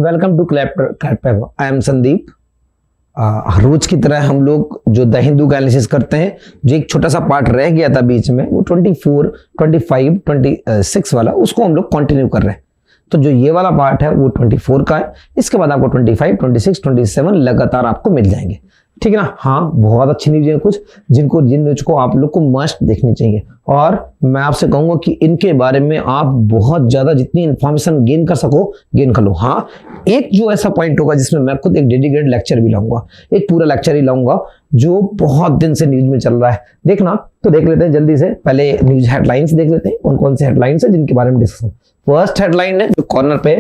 Welcome to Clap. I am Sandeep. हर रोज की तरह हम लोग जो द हिंदू का एनालिसिस करते हैं, जो एक छोटा सा पार्ट रह गया था बीच में, वो 24, 25, 26 वाला, उसको हम लोग कंटिन्यू कर रहे हैं। तो जो ये वाला पार्ट है वो 24 का है। इसके बाद आपको 25, 26, 27 लगातार आपको मिल जाएंगे, ठीक है ना। हाँ, बहुत अच्छी न्यूज है कुछ, जिन न्यूज को आप लोग को मस्ट देखनी चाहिए। और मैं आपसे कहूंगा कि इनके बारे में आप बहुत ज्यादा जितनी इंफॉर्मेशन गेन कर सको गेन कर लो। हाँ, एक जो ऐसा पॉइंट होगा जिसमें मैं खुद एक डेडिकेटेड लेक्चर भी लाऊंगा, एक पूरा लेक्चर ही लाऊंगा जो बहुत दिन से न्यूज में चल रहा है। देखना तो देख लेते हैं जल्दी से। पहले न्यूज हेडलाइंस देख लेते हैं, कौन कौन से हेडलाइंस है जिनके बारे में डिस्कशन। फर्स्ट हेडलाइन है जो कॉर्नर पे,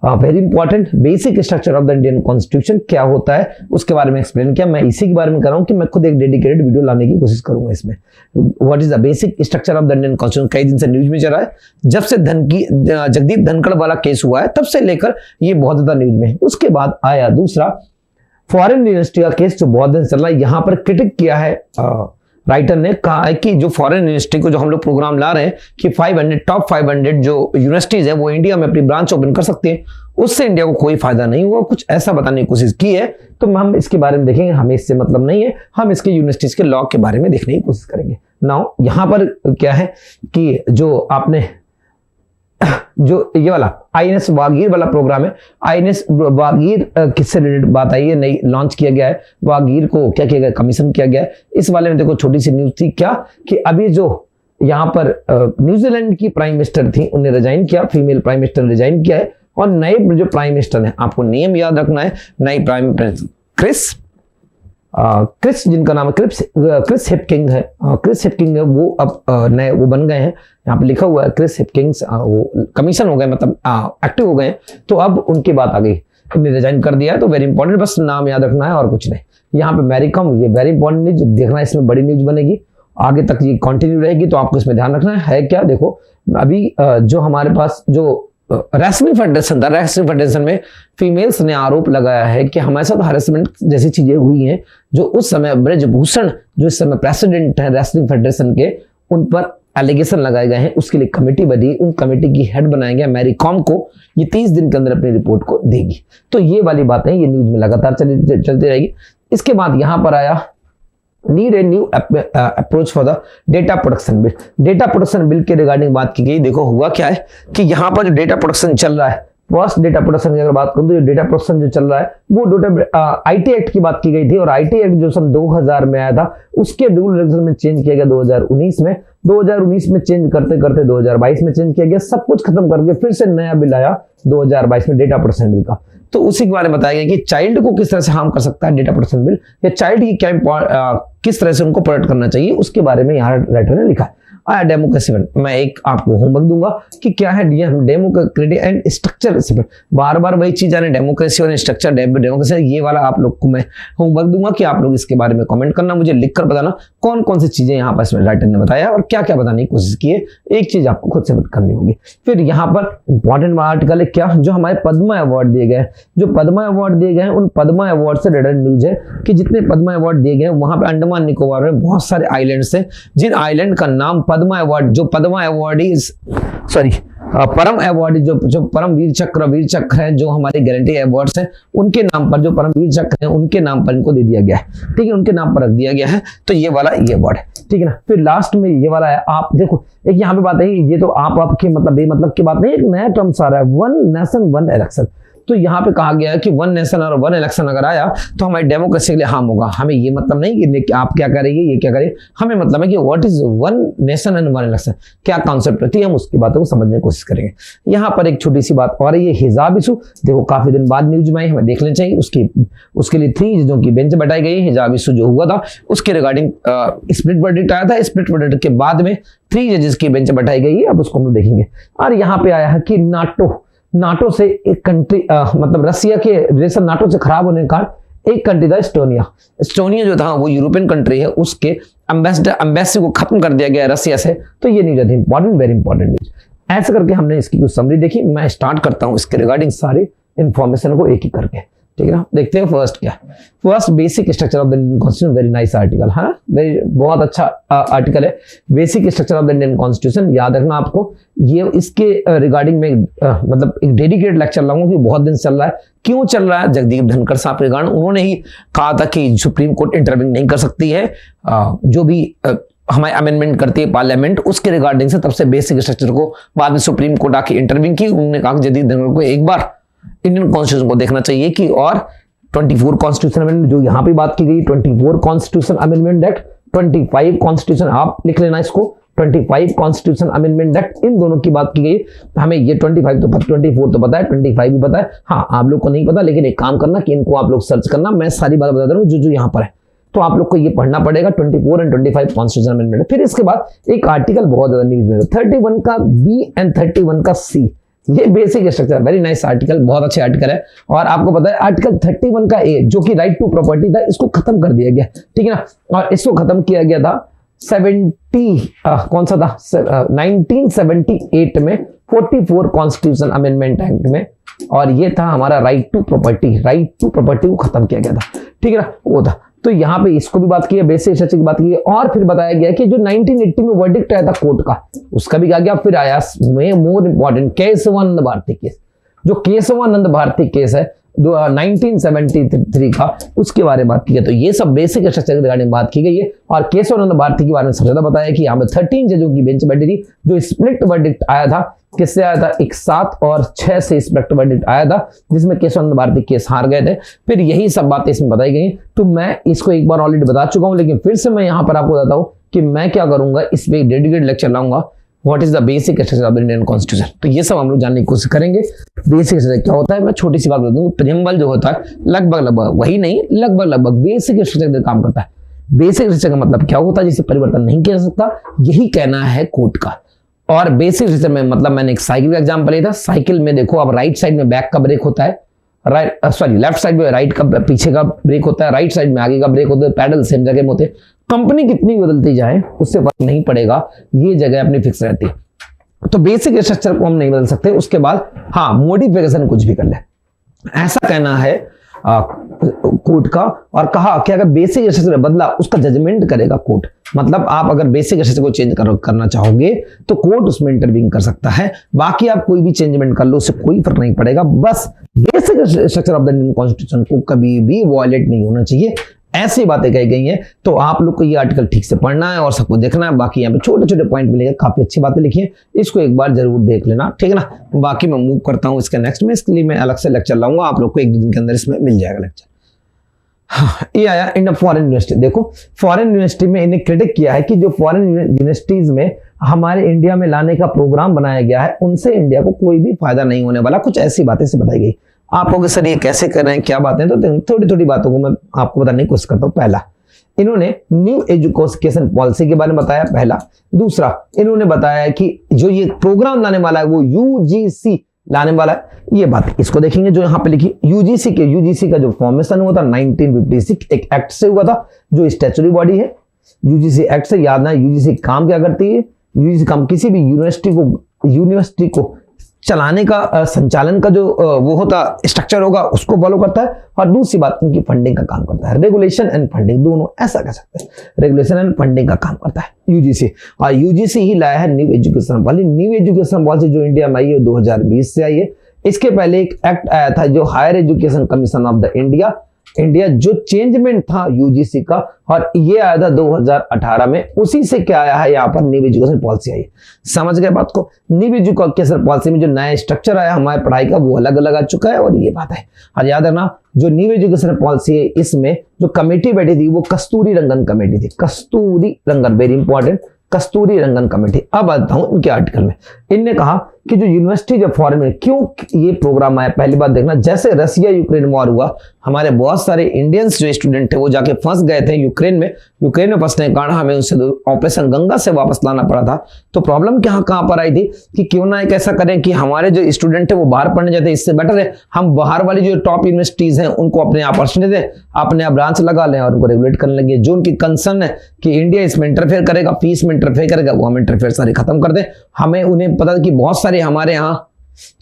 very important, basic structure of the Indian constitution क्या होता है उसके बारे में एक्सप्लेन किया। मैं इसी के बारे में कर रहा हूं कि मैं खुद एक डेडिकेटेड वीडियो लाने की कोशिश करूंगा इसमें। What is the basic structure of the Indian constitution, कई दिन से न्यूज में चल रहा है। जब से जगदीप धनखड़ वाला केस हुआ है तब से लेकर ये बहुत ज्यादा न्यूज में है। उसके बाद आया दूसरा फॉरेन यूनिवर्सिटी का केस जो बहुत दिन चल रहा है। यहां पर क्रिटिक किया है राइटर ने, कहा है कि जो फॉरेन यूनिवर्सिटी को जो हम लोग प्रोग्राम ला रहे हैं कि 500 टॉप 500 जो यूनिवर्सिटीज है वो इंडिया में अपनी ब्रांच ओपन कर सकते हैं, उससे इंडिया को कोई फायदा नहीं हुआ, कुछ ऐसा बताने की कोशिश की है। तो हम इसके बारे में देखेंगे, हमें इससे मतलब नहीं है, हम इसके यूनिवर्सिटीज के लॉ के बारे में देखने की कोशिश करेंगे। नाउ यहां पर क्या है कि जो आपने जो ये वाला आईएनएस वागीर वाला प्रोग्राम है, आईएनएस वागीर किससे रिलेटेड बात आई है, नई लॉन्च किया गया है। वागीर को क्या किया गया, कमीशन किया गया है। इस वाले में देखो छोटी सी न्यूज थी क्या कि अभी जो यहाँ पर न्यूजीलैंड की प्राइम मिनिस्टर थी उन्हें रिजाइन किया, फीमेल प्राइम मिनिस्टर रिजाइन किया है। और नए जो प्राइम मिनिस्टर है, आपको नेम याद रखना है, नई प्राइम मिनिस्टर क्रिस, जिनका नाम है क्रिस हिपकिंस है। क्रिस हिपकिंस है, वो अब नए वो बन गए हैं, यहाँ पे लिखा हुआ है क्रिस हिपकिंस, वो कमीशन हो गए, मतलब एक्टिव हो गए। तो अब उनकी बात आ गई, उन्हें रिजाइन कर दिया है। तो वेरी इंपॉर्टेंट, बस नाम याद रखना है और कुछ नहीं। यहाँ पे मैरीकॉम, ये वेरी इंपॉर्टेंट न्यूज देखना है, इसमें बड़ी न्यूज बनेगी, आगे तक ये कंटिन्यू रहेगी, तो आपको इसमें ध्यान रखना है क्या। देखो अभी जो हमारे पास जो रेसलिंग फेडरेशन था, रेसलिंग फेडरेशन में फीमेल्स ने आरोप लगाया है कि हमारे साथ हरेसमेंट जैसी चीजें हुई हैं। जो उस समय ब्रजभूषण, जो इस समय प्रेसिडेंट है रेसलिंग फेडरेशन के, उन पर एलिगेशन लगाए गए हैं। उसके लिए कमेटी बनी, उन कमेटी की हेड बनाया गया मैरीकॉम को। ये 30 दिन के अंदर अपनी रिपोर्ट को देगी। तो ये वाली बातें ये न्यूज में लगातार चलती रहेगी। इसके बाद यहां पर आया need a new approach for the data protection bill. Data protection bill के रिगार्डिंग बात की गई। देखो हुआ क्या है कि यहाँ पर जो डेटा प्रोटेक्शन चल रहा है, फर्स्ट डेटा प्रोटेक्शन की अगर बात करूं तो डेटा प्रोटेक्शन जो चल रहा है वो आईटी एक्ट की बात की गई थी। और आईटी एक्ट जो सन 2000 में आया था, उसके रूल रेगुलेशन में चेंज किया गया 2019 में। 2019 में चेंज करते करते 2022 में चेंज किया गया। सब कुछ खत्म करके फिर से नया बिल आया 2022 में डेटा प्रोटेक्शन बिल का। तो उसी के बारे में बताया गया कि चाइल्ड को किस तरह से हार्म कर सकता है डेटा प्रोटेक्शन बिल, या चाइल्ड की क्या किस तरह से उनको प्रोटेक्ट करना चाहिए, उसके बारे में यहाँ राइटर ने लिखा है। आया डेमोक्रेसी। मैं एक आपको होमवर्क दूंगा कि क्या है डेमोक्रेसी एंड स्ट्रक्चर। बार बार वही चीज आने, डेमोक्रेसी और स्ट्रक्चर डेमोक्रेसी, ये वाला आप लोग को मैं होमवर्क दूंगा कि आप लोग इसके बारे में कमेंट करना, मुझे लिखकर बताना कौन कौन सी चीजें यहाँ पर राइटर ने बताया और क्या क्या बताने की कोशिश की है। एक चीज आपको खुद से करनी होगी। फिर यहाँ पर इंपॉर्टेंट आर्टिकल है क्या, जो हमारे पद्मा अवार्ड दिए गए, जो पद्मा अवार्ड दिए गए उन पद्मा अवार्ड से रिलेटेड न्यूज है कि जितने पद्मा अवार्ड दिए गए वहां पे अंडमान निकोबार में बहुत सारे आइलैंड्स हैं, जिन आइलैंड का नाम पद्मा अवार्ड, जो पद्मा अवार्डीज परम अवार्डी, जो परम वीर चक्र है, जो हमारे गारंटी अवार्ड्स हैं, उनके नाम पर, जो परम वीर चक्र है उनके नाम पर इनको दे दिया गया है। ठीक है, उनके नाम पर रख दिया गया है। तो ये वाला ये अवार्ड है, ठीक है ना। फिर लास्ट में ये वाला है, आप देखो एक यहाँ पे बात है, ये तो आपके मतलब बेमतलब की बात नहीं, एक नया टर्म्स आ रहा है, वन नेशन वन इलेक्शन। तो यहाँ पे कहा गया है कि वन नेशन और वन इलेक्शन अगर आया तो हमारी डेमोक्रेसी के लिए हार्म होगा। हमें ये मतलब नहीं कि आप क्या करेंगे, ये क्या करें, हमें मतलब है कि what is one nation and one election, क्या कॉन्सेप्ट रहती है, हम उसकी बातों को समझने की कोशिश करेंगे। यहाँ पर एक छोटी सी बात और है, ये हिजाब इशू। देखो काफी दिन बाद न्यूज में आई, हमें देख लेना चाहिए। उसके लिए 3 जजों की बेंच बैठाई गई। हिजाब इशू जो हुआ था उसके रिगार्डिंग स्प्लिट वर्डिक्ट आया था। स्प्लिट वर्डिक्ट के बाद में 3 जजेस की बेंच बैठाई गई है। अब उसको हम लोग देखेंगे। और यहाँ पे आया है कि नाटो से एक कंट्री, मतलब रसिया के रिलेशन नाटो से खराब होने का एक कंट्री था एस्टोनिया जो था वो यूरोपियन कंट्री है, उसके एम्बेसी को खत्म कर दिया गया रसिया से। तो ये न्यूज थी इंपॉर्टेंट, वेरी इंपॉर्टेंट न्यूज। ऐसे करके हमने इसकी कुछ समरी देखी। मैं स्टार्ट करता हूं इसके रिगार्डिंग सारी इंफॉर्मेशन को एक ही करके। ठीक है ना। देखते हैं फर्स्ट क्या, first basic structure of the Indian constitution, very nice article, हाँ वेरी बहुत अच्छा आर्टिकल है। Basic structure of the Indian constitution याद रखना आपको, ये इसके रिगार्डिंग में मतलब एक डेडिकेटेड लेक्चर लाऊंगा कि बहुत दिन चल रहा है। क्यों चल रहा है? जगदीप धनखड़ साहब के कारण, उन्होंने ही कहा था कि सुप्रीम कोर्ट इंटरवीन नहीं कर सकती है, जो भी हमारे अमेंडमेंट करती है पार्लियामेंट उसके रिगार्डिंग से, तब से बेसिक स्ट्रक्चर को बाद में सुप्रीम कोर्ट आके इंटरवीन की। उन्होंने कहा कि जगदीप धनखड़ को एक बार इंडियन कॉन्स्टिट्यूशन को देखना चाहिए कि, और 24 कॉन्स्टिट्यूशन अमेंडमेंट जो यहाँ पे बात की गई, 24 कॉन्स्टिट्यूशन अमेंडमेंट एक्ट, 25 कॉन्स्टिट्यूशन, आप लिख लेना इसको, 25 कॉन्स्टिट्यूशन अमेंडमेंट एक्ट, इन दोनों की बात की गई। हमें ये 25 तो 24 तो पता है, 25 भी पता है, हाँ आप लोग को नहीं पता, लेकिन एक काम करना कि इनको आप लोग सर्च करना, मैं सारी बात बता रहा हूँ जो यहाँ पर है, तो आप लोग को ये पढ़ना पड़ेगा 24 एंड 25 कॉन्स्टिट्यूशन अमेंडमेंट। फिर इसके बाद एक आर्टिकल बहुत ज्यादा न्यूज में 31 का बी एंड 31 का सी, ये basic structure, very nice article, बहुत अच्छे आर्टिकल है। और आपको पता है आर्टिकल 31 का ए जो कि राइट टू प्रॉपर्टी था, इसको खत्म कर दिया गया, ठीक है ना। और इसको खत्म किया गया था 1978 में 44 कॉन्स्टिट्यूशन अमेंडमेंट एक्ट में, और ये था हमारा राइट टू प्रॉपर्टी को खत्म किया गया था, ठीक है ना, वो था। तो यहाँ पे इसको भी बात की है, बेसिक स्ट्रक्चर की बात की है। और फिर बताया गया कि जो 1980 में वर्डिक्ट आया था कोर्ट का, उसका भी कहा गया। फिर आया more important Keshavananda Bharati case, जो केशवानंद भारती केस है 1973 का, उसके बारे में बात की है। तो ये सब बेसिक स्ट्रक्चर के रिगार्डिंग बात की गई है। और केशवानंद भारती के बारे में सबसे ज्यादा बताया कि यहाँ पे 13 जजों की बेंच बैठी थी, जो स्प्लिट वर्डिक्ट आया था, किससे आया था, एक 7 और 6 से स्प्लिट वर्डिक्ट आया था, जिसमें केशवानंद भारती केस हार गए थे। फिर यही सब बातें इसमें बताई गई। तो मैं इसको एक बार ऑलरेडी बता चुका हूं, लेकिन फिर से मैं यहाँ पर आपको बताता हूँ कि मैं क्या करूंगा, इस पे डेडिकेटेड लेक्चर लाऊंगा, what is the basic structure of Indian constitution. तो ये सब हम लोग जानने की कोशिश करेंगे। बेसिक स्ट्रक्चर क्या होता है, मैं छोटी सी बात बता दूं, प्रियम्बल जो होता है लगभग वही नहीं, लगभग बेसिक स्ट्रक्चर का काम करता है। बेसिक स्ट्रक्चर का मतलब क्या होता है, जिसे परिवर्तन नहीं किया जा सकता, यही कहना है कोर्ट का। और बेसिक स्ट्रक्चर में मतलब मैंने एक साइकिल का एग्जांपल लिया था। साइकिल में देखो, अब राइट साइड में बैक का ब्रेक होता है, लेफ्ट साइड में राइट का पीछे का ब्रेक होता है, राइट साइड में आगे का ब्रेक होता है, पैडल सेम जगह में होते हैं। कंपनी कितनी बदलती जाए उससे फर्क नहीं पड़ेगा, ये जगह अपनी फिक्स रहती है। तो बेसिक स्ट्रक्चर को हम नहीं बदल सकते। उसके बाद हाँ, मॉडिफिकेशन कुछ भी कर ले, ऐसा कहना है कोर्ट का। और कहा कि अगर बेसिक स्ट्रक्चर बदला, उसका जजमेंट करेगा कोर्ट। मतलब आप अगर बेसिक स्ट्रक्चर को चेंज करना चाहोगे तो कोर्ट उसमें इंटरवीन कर सकता है। बाकी आप कोई भी चेंजमेंट कर लो, उससे कोई फर्क नहीं पड़ेगा। बस basic structure of the Indian constitution को कभी भी वॉयलेट नहीं होना चाहिए, ऐसी बातें कही गई हैं। तो आप लोग को ये आर्टिकल ठीक से पढ़ना है और सबको देखना है। बाकी यहाँ पे छोटे छोटे पॉइंट मिलेंगे, काफी अच्छी बातें लिखी हैं, इसको एक बार जरूर देख लेना, ठीक है ना। बाकी मैं मूव करता हूँ इसके नेक्स्ट में, इसके लिए मैं अलग से लेक्चर लाऊंगा, आप लोग को 1-2 दिन के अंदर इसमें मिल जाएगा लेक्चर। हाँ, ये आया इन फॉरेन यूनिवर्सिटी। देखो फॉरेन यूनिवर्सिटी में इन्हें क्रिटिक किया है कि जो फॉरेन यूनिवर्सिटीज में हमारे इंडिया में लाने का प्रोग्राम बनाया गया है, उनसे इंडिया को कोई भी फायदा नहीं होने वाला। कुछ ऐसी बातें से बताई गई। आप लोग सर ये कैसे कर रहे हैं, क्या बातें, तो थोड़ी थोड़ी बातों को मैं आपको बताने की कोशिश करता हूँ। पहला, इन्होंने न्यू एजुकेशन पॉलिसी के बारे में बताया, पहला। दूसरा, इन्होंने बताया कि जो ये प्रोग्राम लाने वाला है वो यूजीसी लाने वाला है, ये बात इसको देखेंगे। जो यहाँ पे लिखी यूजीसी का जो फॉर्मेशन हुआ था 1956 एक एक्ट से हुआ था, जो स्टैच्यूटरी बॉडी है यूजीसी एक्ट से। याद ना, यूजीसी काम क्या करती है, यूजीसी काम किसी भी यूनिवर्सिटी को चलाने का, संचालन का जो वो होता स्ट्रक्चर होगा, उसको फॉलो करता है। और दूसरी बात, उनकी फंडिंग का काम करता है। रेगुलेशन एंड फंडिंग दोनों, ऐसा कह सकते हैं, रेगुलेशन एंड फंडिंग का काम करता है यूजीसी। और यूजीसी ही लाया है new education policy. New education policy जो इंडिया में आई है 2020 से आई है। इसके पहले एक एक्ट आया था जो higher education commission of the India, जो चेंजमेंट था यूजीसी का, और ये आया था 2018 में। उसी से क्या आया है, यहाँ पर न्यू एजुकेशन पॉलिसी आई है। समझ गए बात को। न्यू एजुकेशन पॉलिसी में जो नया स्ट्रक्चर आया हमारे पढ़ाई का, वो अलग अलग आ चुका है, और ये बात है। और याद रखना, जो न्यू एजुकेशन पॉलिसी है, इसमें जो कमेटी बैठी थी वो कस्तूरी रंगन कमेटी थी। कस्तूरी रंगन, वेरी इंपॉर्टेंट, कस्तूरी रंगन कमेटी। अब आता हूं इनके आर्टिकल में। इनने कहा कि जो यूनिवर्सिटी जब फॉरेन में, क्यों ये प्रोग्राम आया, पहली बात देखना, जैसे रसिया यूक्रेन वॉर हुआ, हमारे बहुत सारे इंडियंस जो स्टूडेंट थे वो जाके फंस गए थे यूक्रेन में फंसने के कारण हमें उनसे ऑपरेशन गंगा से वापस लाना पड़ा था। तो प्रॉब्लम कहां पर आई थी कि क्यों ना एक ऐसा करें कि हमारे जो स्टूडेंट है वो बाहर पढ़ने जाते, इससे बेटर है हम बाहर वाली जो टॉप यूनिवर्सिटीज हैं उनको अपने अपॉर्चुनिटी दें, अपने यहाँ ब्रांच लगा लें और उनको रेगुलेट करने लगे। जो उनकी कंसर्न है कि इंडिया इसमें इंटरफेयर करेगा, फीस में इंटरफेयर करेगा, वो हम इंटरफेयर सारे खत्म कर दें। हमें उन्हें पता कि बहुत सारे हमारे यहाँ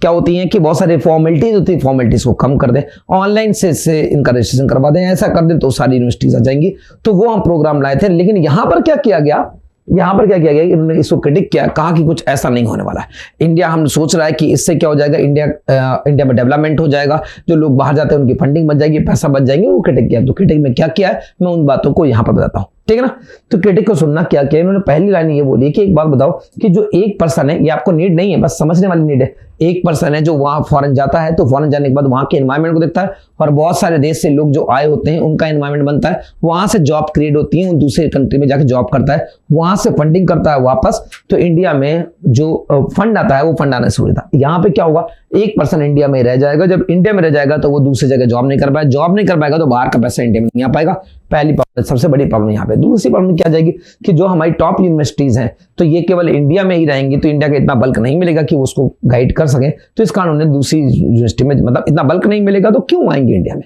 क्या होती हैं कि बहुत सारी फॉर्मेलिटीज होती है, फॉर्मेलिटीज को कम कर दें, ऑनलाइन से इनका रजिस्ट्रेशन करवा दें, ऐसा कर दें तो सारी यूनिवर्सिटीज आ जाएंगी। तो वो हम प्रोग्राम लाए थे। लेकिन यहाँ पर क्या किया गया, यहाँ पर क्या किया गया, इन्होंने इसको क्रिटिक किया, कहा कि कुछ ऐसा नहीं होने वाला है। इंडिया हम सोच रहा है कि इससे क्या हो जाएगा, इंडिया में डेवलपमेंट हो जाएगा, जो लोग बाहर जाते हैं उनकी फंडिंग बच जाएगी, पैसा बच जाएंगे, वो क्रिटिक किया। तो क्रिटिक में क्या किया है मैं उन बातों को यहाँ पर बताता हूँ, ठीक है ना। तो क्रिटिक को सुनना क्या किया, इन्होंने पहली लाइन ये बोली कि एक बात बताओ कि जो एक पर्सन है, ये आपको नीड नहीं है, बस समझने वाली नीड है। एक पर्सन है जो वहां फॉरेन जाता है, तो फॉरेन जाने के बाद वहां के एनवायरमेंट को देखता है, और बहुत सारे देश से लोग जो आए होते हैं उनका एनवायरमेंट बनता है, वहां से जॉब क्रिएट होती है, दूसरे कंट्री में जाकर जॉब करता है, वहां से फंडिंग करता है वापस, तो इंडिया में जो फंड आता है वो फंड आना शुरू होता है। यहाँ पे क्या होगा, एक पर्सन इंडिया में रह जाएगा, जब इंडिया में रह जाएगा तो वो दूसरी जगह जॉब नहीं कर पाएगा, जॉब नहीं कर पाएगा तो बाहर का पैसा इंडिया में नहीं आ पाएगा। पहली प्रॉब्लम, सबसे बड़ी प्रॉब्लम यहाँ पे। दूसरी प्रॉब्लम क्या आ जाएगी कि जो हमारी टॉप यूनिवर्सिटीज हैं तो ये केवल इंडिया में ही रहेंगी, तो इंडिया का इतना बल्क नहीं मिलेगा कि वो उसको गाइड कर सके, तो इस कारण उन्हें दूसरी यूनिवर्सिटी में, मतलब इतना बल्क नहीं मिलेगा तो क्यों आएंगे इंडिया में,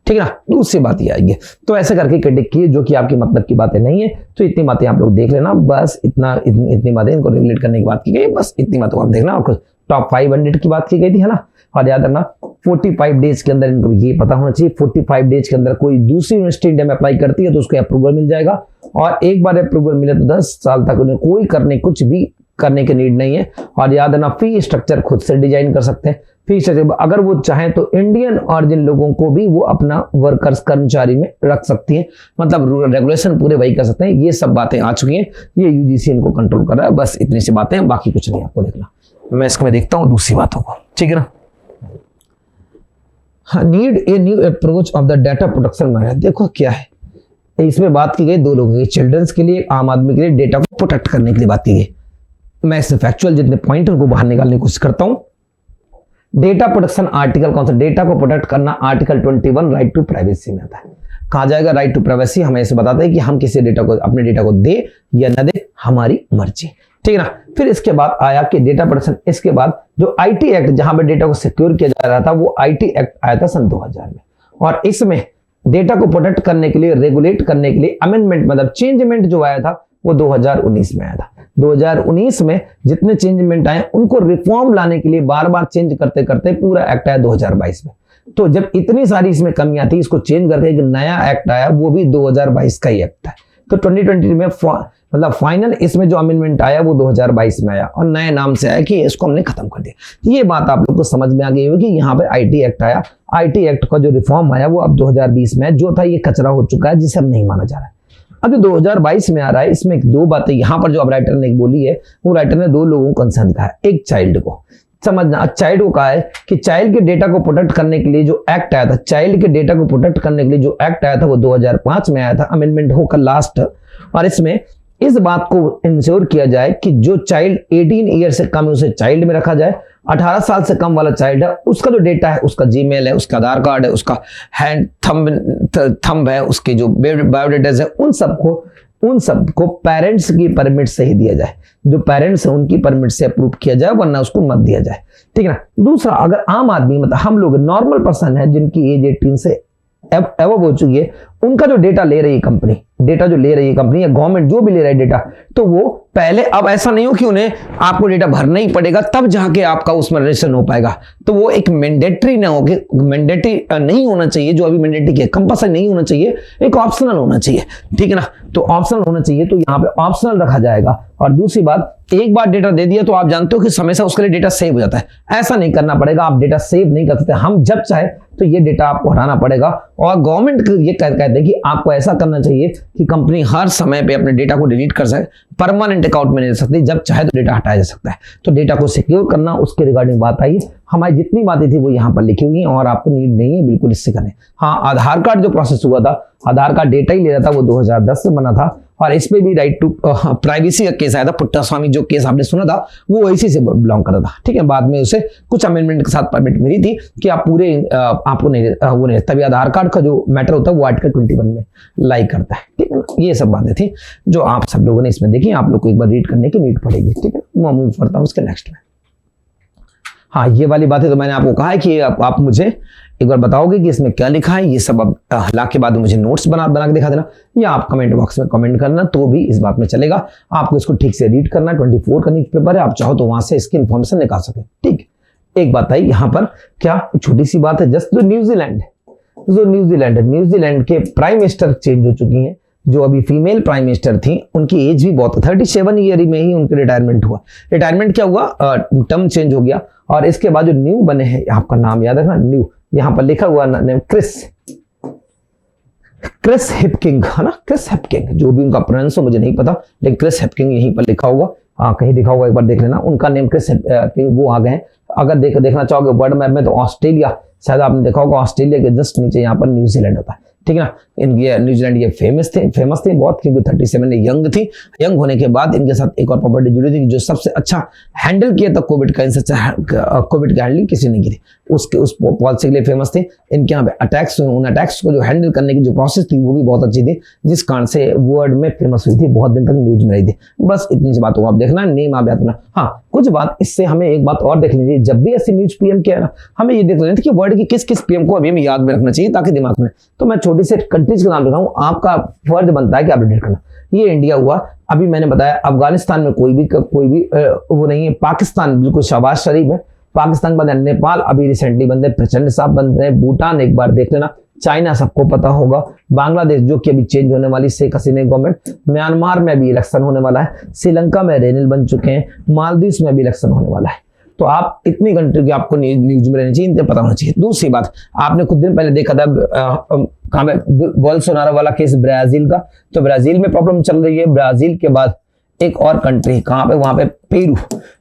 ठीक है ना। दूसरी बात ये आएगी। तो ऐसे करके क्रिटिक किए, जो कि आपकी मतलब की बातें नहीं है। तो इतनी बातें आप लोग देख लेना, बस इतनी बातें, इनको रेगुलेट करने की बात की गई, बस इतनी बातों आप देखना। और टॉप 500 की बात की गई थी, है ना। और याद रखना 45 डेज के अंदर इनको ये पता होना चाहिए, 45 डेज के अंदर कोई दूसरी यूनिवर्सिटी इंडिया में अप्लाई करती है तो उसको अप्रूवल मिल जाएगा, और एक बार अप्रूवल मिले तो 10 साल तक उन्हें कोई कुछ भी करने की नीड नहीं है। और याद रखना फी स्ट्रक्चर खुद से डिजाइन कर सकते हैं। फी स्ट्रक्चर अगर वो चाहें तो इंडियन ऑरिजिन लोगों को भी वो अपना वर्कर्स कर्मचारी में रख सकती हैं, मतलब रेगुलेशन पूरे वही कर सकते हैं। ये सब बातें आ चुकी हैं, ये यूजीसी इनको कंट्रोल कर रहा है। बस इतनी सी बातें हैं, बाकी कुछ नहीं आपको देखना। मैं इसमें देखता हूँ दूसरी बातों को, ठीक है ना। Need a new approach of the data protection manager. देखो क्या है, इसमें बात की गई दो लोगों की, चिल्ड्रंस के लिए, आम आदमी के लिए, डेटा को प्रोटेक्ट करने के लिए बात की गई। मैं इससे फैक्चुअल जितने पॉइंटर को बाहर निकालने की कोशिश करता हूं। डेटा प्रोटेक्शन आर्टिकल कौन सा, डेटा को प्रोटेक्ट करना आर्टिकल 21 राइट टू प्राइवेसी में आता है। कहा जाएगा राइट टू प्राइवेसी हमें ऐसे बताता है कि हम किसी डेटा को, अपने डेटा को दे या न दे, हमारी मर्जी, ठीक है ना। फिर इसके बाद आया कि डेटा प्रोटेक्शन, इसके बाद जो आईटी एक्ट जहां पे डेटा को सिक्योर किया जा रहा था, वो आईटी एक्ट आया था सन 2000 में, और इसमें डेटा को प्रोटेक्ट करने के लिए, रेगुलेट करने के लिए अमेंडमेंट, मतलब चेंजमेंट जो आया था वो 2019 में आया था। 2019 में जितने चेंजमेंट आए उनको रिफॉर्म लाने के लिए बार बार चेंज करते करते पूरा एक्ट आया 2022 में। तो जब इतनी सारी इसमें कमियां थी, इसको चेंज करके एक नया एक्ट आया, वो भी 2022 का ही एक्ट है। तो 2020 में मतलब फाइनल इसमें जो अमेंडमेंट आया वो 2022 में आया, और नए नाम से आया कि इसको हमने खत्म कर दिया। ये बात आप लोग को समझ में आ गई होगी कि यहाँ पे आईटी एक्ट आया, आईटी एक्ट का जो रिफॉर्म आया वो अब 2020 में, जो था ये कचरा हो चुका है जिसे अब नहीं माना जा रहा है। अब जो 2022 में आ रहा है, इसमें दो बातें यहाँ पर जो अब राइटर ने बोली है, वो राइटर ने दो लोगों को कंसर्न दिखाया। एक चाइल्ड को समझना, चाइल्ड को कहा है कि चाइल्ड के डेटा को प्रोटेक्ट करने के लिए जो एक्ट आया था, चाइल्ड के डेटा को प्रोटेक्ट करने के लिए जो एक्ट आया था वो 2005 में आया था, अमेंडमेंट होकर लास्ट। और इसमें इस बात को इंश्योर किया जाए कि जो चाइल्ड 18 ईयर से कम है उसे चाइल्ड में रखा जाए, 18 साल से कम वाला चाइल्ड है उसका जो डेटा है, उसका जीमेल है, उसका आधार कार्ड है, उसका हैंड थंब है, उसके जो बायोडेटा है, उन सबको पेरेंट्स की परमिट से ही दिया जाए। जो पेरेंट्स है उनकी परमिट से अप्रूव किया जाए, वरना उसको मत दिया जाए, ठीक है ना। दूसरा, अगर आम आदमी, मतलब हम लोग नॉर्मल पर्सन है जिनकी एज 18 से एवब हो चुकी है, उनका जो डेटा ले रही है कंपनी, डेटा जो ले रही है कंपनी या गवर्नमेंट जो भी ले रहा है डेटा, तो वो पहले, अब ऐसा नहीं हो कि उन्हें आपको डेटा भरना ही पड़ेगा तब जाके आपका उसमें रजिस्ट्रेशन हो पाएगा। तो वो एक मैंडेटरी ना हो, मैंडेटरी नहीं होना चाहिए, जो अभी मैंडेटरी है, कंपल्सरी नहीं होना चाहिए, एक ऑप्शनल होना चाहिए, ठीक है ना। तो ऑप्शनल होना चाहिए, तो यहाँ पे ऑप्शनल रखा जाएगा। और दूसरी बात, एक बार डेटा दे दिया तो आप जानते हो कि हमेशा उसके लिए डेटा सेव हो जाता है, ऐसा नहीं करना पड़ेगा, आप डेटा सेव नहीं कर सकते, हम जब चाहे तो ये डेटा आपको हटाना पड़ेगा। और गवर्नमेंट ये कहते हैं कि आपको ऐसा करना चाहिए कि कंपनी हर समय पे अपने डेटा को डिलीट कर सके, परमानेंट अकाउंट में नहीं रख सकती, जब चाहे तो डेटा हटाया जा सकता है। तो डेटा को सिक्योर करना, उसके रिगार्डिंग बात आई, हमारी जितनी बातें थी वो यहाँ पर लिखी हुई हैं, और आपको नीड नहीं है बिल्कुल इससे करने। हाँ, आधार कार्ड जो प्रोसेस हुआ था, आधार कार्ड डेटा ही ले रहा था, वो 2010 में बना था, और इस पे भी राइट टू प्राइवेसी का केस आया था। पुट्टास्वामी जो केस आपने सुना था वो इसी से बिलोंग करता था, ठीक है। बाद में उसे कुछ अमेंडमेंट के साथ परमिट मिली थी कि आप पूरे आपको नहीं, वो नहीं, तभी आधार कार्ड का जो मैटर होता है वो आर्टिकल 21 में लाई करता है, ठीक है ना। ये सब बातें थी जो आप सब लोगों ने इसमें देखी, आप लोग को एक बार रीड करने की नीड पड़ेगी, ठीक है। मैं मूव करता हूँ उसके नेक्स्ट में। हाँ, ये वाली बातें तो मैंने आपको कहा है कि आप मुझे एक बार बताओगे कि इसमें क्या लिखा है। ये सब अब हला के बाद मुझे नोट्स बना के दिखा देना, या आप कमेंट बॉक्स में कमेंट करना, तो भी इस बात में चलेगा। आपको इसको ठीक से रीड करना, 24 का पेपर है, आप चाहो तो वहां से इसकी इंफॉर्मेशन निकाल सके, ठीक। एक बात आई यहाँ पर, क्या छोटी सी बात है, जस्ट न्यूजीलैंड के प्राइम मिनिस्टर चेंज हो चुकी हैं। जो अभी फीमेल प्राइम मिनिस्टर थी उनकी एज भी बहुत, 37 ईयर में ही उनके रिटायरमेंट हुआ। रिटायरमेंट क्या हुआ, टर्म चेंज हो गया। और इसके बाद जो न्यू बने हैं, आपका नाम याद रखना, न्यू यहाँ पर लिखा हुआ नेम क्रिस हिपकिंग है ना, क्रिस हिपकिंग, जो भी उनका प्रोनाउंस हो मुझे नहीं पता, लेकिन क्रिस हिपकिंग यहीं पर लिखा होगा, कहीं लिखा होगा, एक बार देख लेना। उनका नेम क्रिस हिपकिंग, वो आ गए हैं। अगर देखना चाहोगे वर्ल्ड मैप में तो ऑस्ट्रेलिया, शायद आपने देखा होगा, ऑस्ट्रेलिया के जस्ट नीचे यहाँ पर न्यूजीलैंड होता है, ठीक है ना। इनके न्यूजीलैंड ये फेमस थे बहुत, क्योंकि 37 में यंग थी। यंग होने के बाद इनके साथ एक और प्रॉपर्टी जुड़ी थी, जो सबसे अच्छा हैंडल किया था कोविड का, इनसे अच्छा कोविड की हैंडलिंग किसी ने की थी, उस पॉलिसी के लिए फेमस थे। इनके यहाँ पे अटैक्स हुए, उन अटैक्स को जो हैंडल करने की जो प्रोसेस थी वो भी बहुत अच्छी थी, जिस कारण से वर्ल्ड में फेमस हुई थी, बहुत दिन तक न्यूज में रही थी। बस इतनी सी बात हो, आप देखना, नेम आप याद रखना। हाँ, कुछ बात इससे हमें एक बात और देख लीजिए, जब भी ऐसी न्यूज पीएम क्या है ना, हमें ये देख लेना कि वर्ल्ड की किस किस पीएम को अभी हमें याद में रखना चाहिए, ताकि दिमाग में। तो मैं छोटी से कंट्रीज का नाम लिख रहा हूँ, आपका फर्ज बनता है कि अपडेट करना। ये इंडिया हुआ, अभी मैंने बताया अफगानिस्तान में कोई भी वो नहीं है। पाकिस्तान बिल्कुल शहबाज शरीफ है। पाकिस्तान के बाद नेपाल अभी रिसेंटली बंदे, प्रचंड साहब बन रहे हैं। भूटान एक बार देख लेना। चाइना सबको पता होगा। बांग्लादेश जो कि अभी चेंज होने वाली, शेख हसीना गवर्नमेंट। म्यांमार में भी इलेक्शन होने वाला है। श्रीलंका में रेनिल बन चुके हैं। मालदीव में भी इलेक्शन होने वाला है। तो आप इतनी कंट्री की आपको न्यूज में रहनी चाहिए, इनसे पता होना चाहिए। दूसरी बात, आपने कुछ दिन पहले देखा था कहाँ पे बोल्सोनारो वाला केस, ब्राजील का। तो ब्राजील में प्रॉब्लम चल रही है। ब्राजील के बाद एक और कंट्री कहाँ पे, वहां पे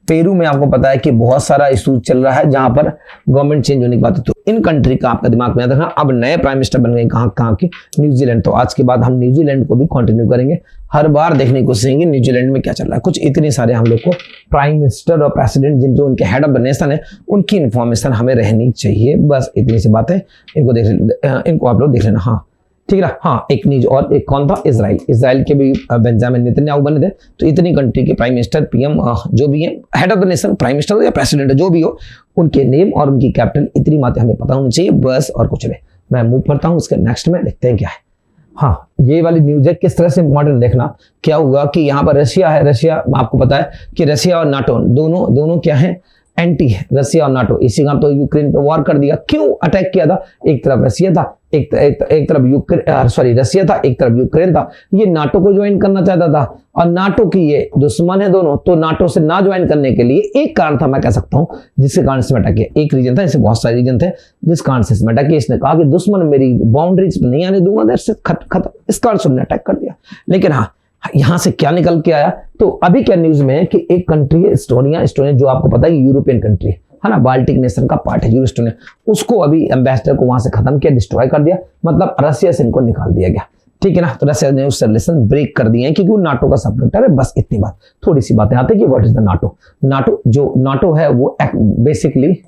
पेरू में आपको पता है कि बहुत सारा इशू चल रहा है, जहां पर गवर्नमेंट चेंज होने की बात है। तो इन कंट्री का आपका दिमाग में याद रखना। अब नए प्राइम मिनिस्टर बन गए, कहाँ की, न्यूजीलैंड। तो आज के बाद हम न्यूजीलैंड को भी कंटिन्यू करेंगे, हर बार देखने की कोशिश करेंगे न्यूजीलैंड में क्या चल रहा है। कुछ इतने सारे हम लोग को प्राइम मिनिस्टर और प्रेसिडेंट, जिन जो उनके हेड ऑफ द नेशन है, उनकी इन्फॉर्मेशन हमें रहनी चाहिए। बस इतनी सी बात है, इनको आप लोग देख लेना। हाँ, ठीक है। हाँ, एक न्यूज और, एक कौन था, इजराइल के भी बेंजामिन नेतन्याहू बने थे। तो इतनी कंट्री के प्राइम मिनिस्टर, पीएम, जो भी है, head of the nation, prime minister या प्रेसिडेंट जो भी हो, उनके नेम और उनकी कैपिटल, इतनी बातें हमें पता होनी चाहिए, बस, और कुछ नहीं। मैं मूव करता हूँ उसके नेक्स्ट में, देखते हैं क्या है। हाँ, ये वाली न्यूज है, किस तरह से इंपॉर्टेंट देखना। क्या हुआ कि यहाँ पर रशिया है। रशिया, आपको पता है कि रशिया और नाटो दोनों क्या है, एंटी है। रशिया और नाटो, इसी का तो यूक्रेन पे वॉर कर दिया। क्यों अटैक किया था? एक तरफ रशिया था, एक तरफ रशिया था, एक तरफ यूक्रेन था। ये नाटो को ज्वाइन करना चाहता था, और नाटो की ये दुश्मन है दोनों। तो नाटो से ना ज्वाइन करने के लिए एक कारण था, मैं कह सकता हूं, जिसके कारण से अटैक किया। एक रीजन था, ऐसे बहुत सारे रीजन थे जिस कारण से अटैक किया। इसने कहा कि दुश्मन मेरी बाउंड्रीज पे नहीं आने दूंगा, देर से खत्म। इस कारण से उन्होंने अटैक कर दिया। लेकिन हाँ, यहां से क्या निकल के आया, तो अभी क्या न्यूज में है कि एक कंट्री है एस्टोनिया, जो आपको पता है यूरोपियन कंट्री है ना, बाल्टिक नेशन का पार्ट है एस्टोनिया। उसको अभी एम्बेसडर को वहां से खत्म किया, डिस्ट्रॉय कर दिया, मतलब रशिया से इनको निकाल दिया गया, ठीक है ना। तो रशिया ने उससे रिलेशन ब्रेक कर दिए हैं, क्योंकि वो नाटो का सपोर्टर है। बस इतनी बात। थोड़ी सी बातें आती है कि what is the NATO. NATO है वो बेसिकली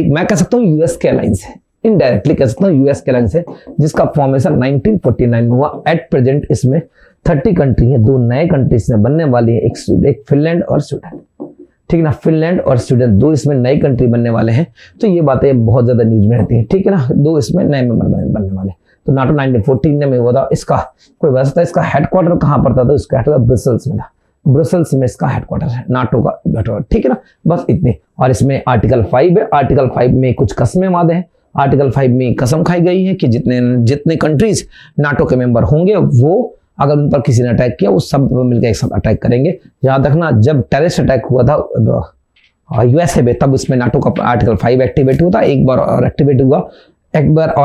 मैं कह सकता हूँ यूएस के अलायंस है, इनडायरेक्टली कह सकता हूँ यूएस के अलायंस है, जिसका फॉर्मेशन 1949 में हुआ। एट प्रेजेंट इसमें 30 कंट्री है। 2 नए कंट्रीज में बनने वाली है, एक फिनलैंड और स्वीडन, ठीक है ना। फिनलैंड और स्वीडन 2 इसमें नई कंट्री बनने वाले हैं। तो ये बातें बहुत ज्यादा न्यूज में रहती है, ठीक है ना। 2 इसमें नए मेंबर बनने वाले। तो नाटो 1914 में हुआ था। इसका कोई वजह था, इसका हेडक्वार्टर कहाँ पर था? तो इसका हेडक्वार्टर ब्रसेल्स में था। ब्रसेल्स में इसका हेडक्वार्टर है, नाटो का हेडक्वार्टर, ठीक है ना। बस इतने। और इसमें आर्टिकल 5 है। आर्टिकल 5 में कुछ कस्में वादे हैं। आर्टिकल 5 में कसम खाई गई है कि जितने कंट्रीज नाटो के मेंबर होंगे, वो अगर उन पर किसी ने अटैक किया, वो सब मिलकर एक साथ अटैक करेंगे। याद रखना, जब टेररिस्ट अटैक हुआ था यूएसए में, तब उसमें नाटो का आर्टिकल 5 एक्टिवेट हुआ था। एक बार और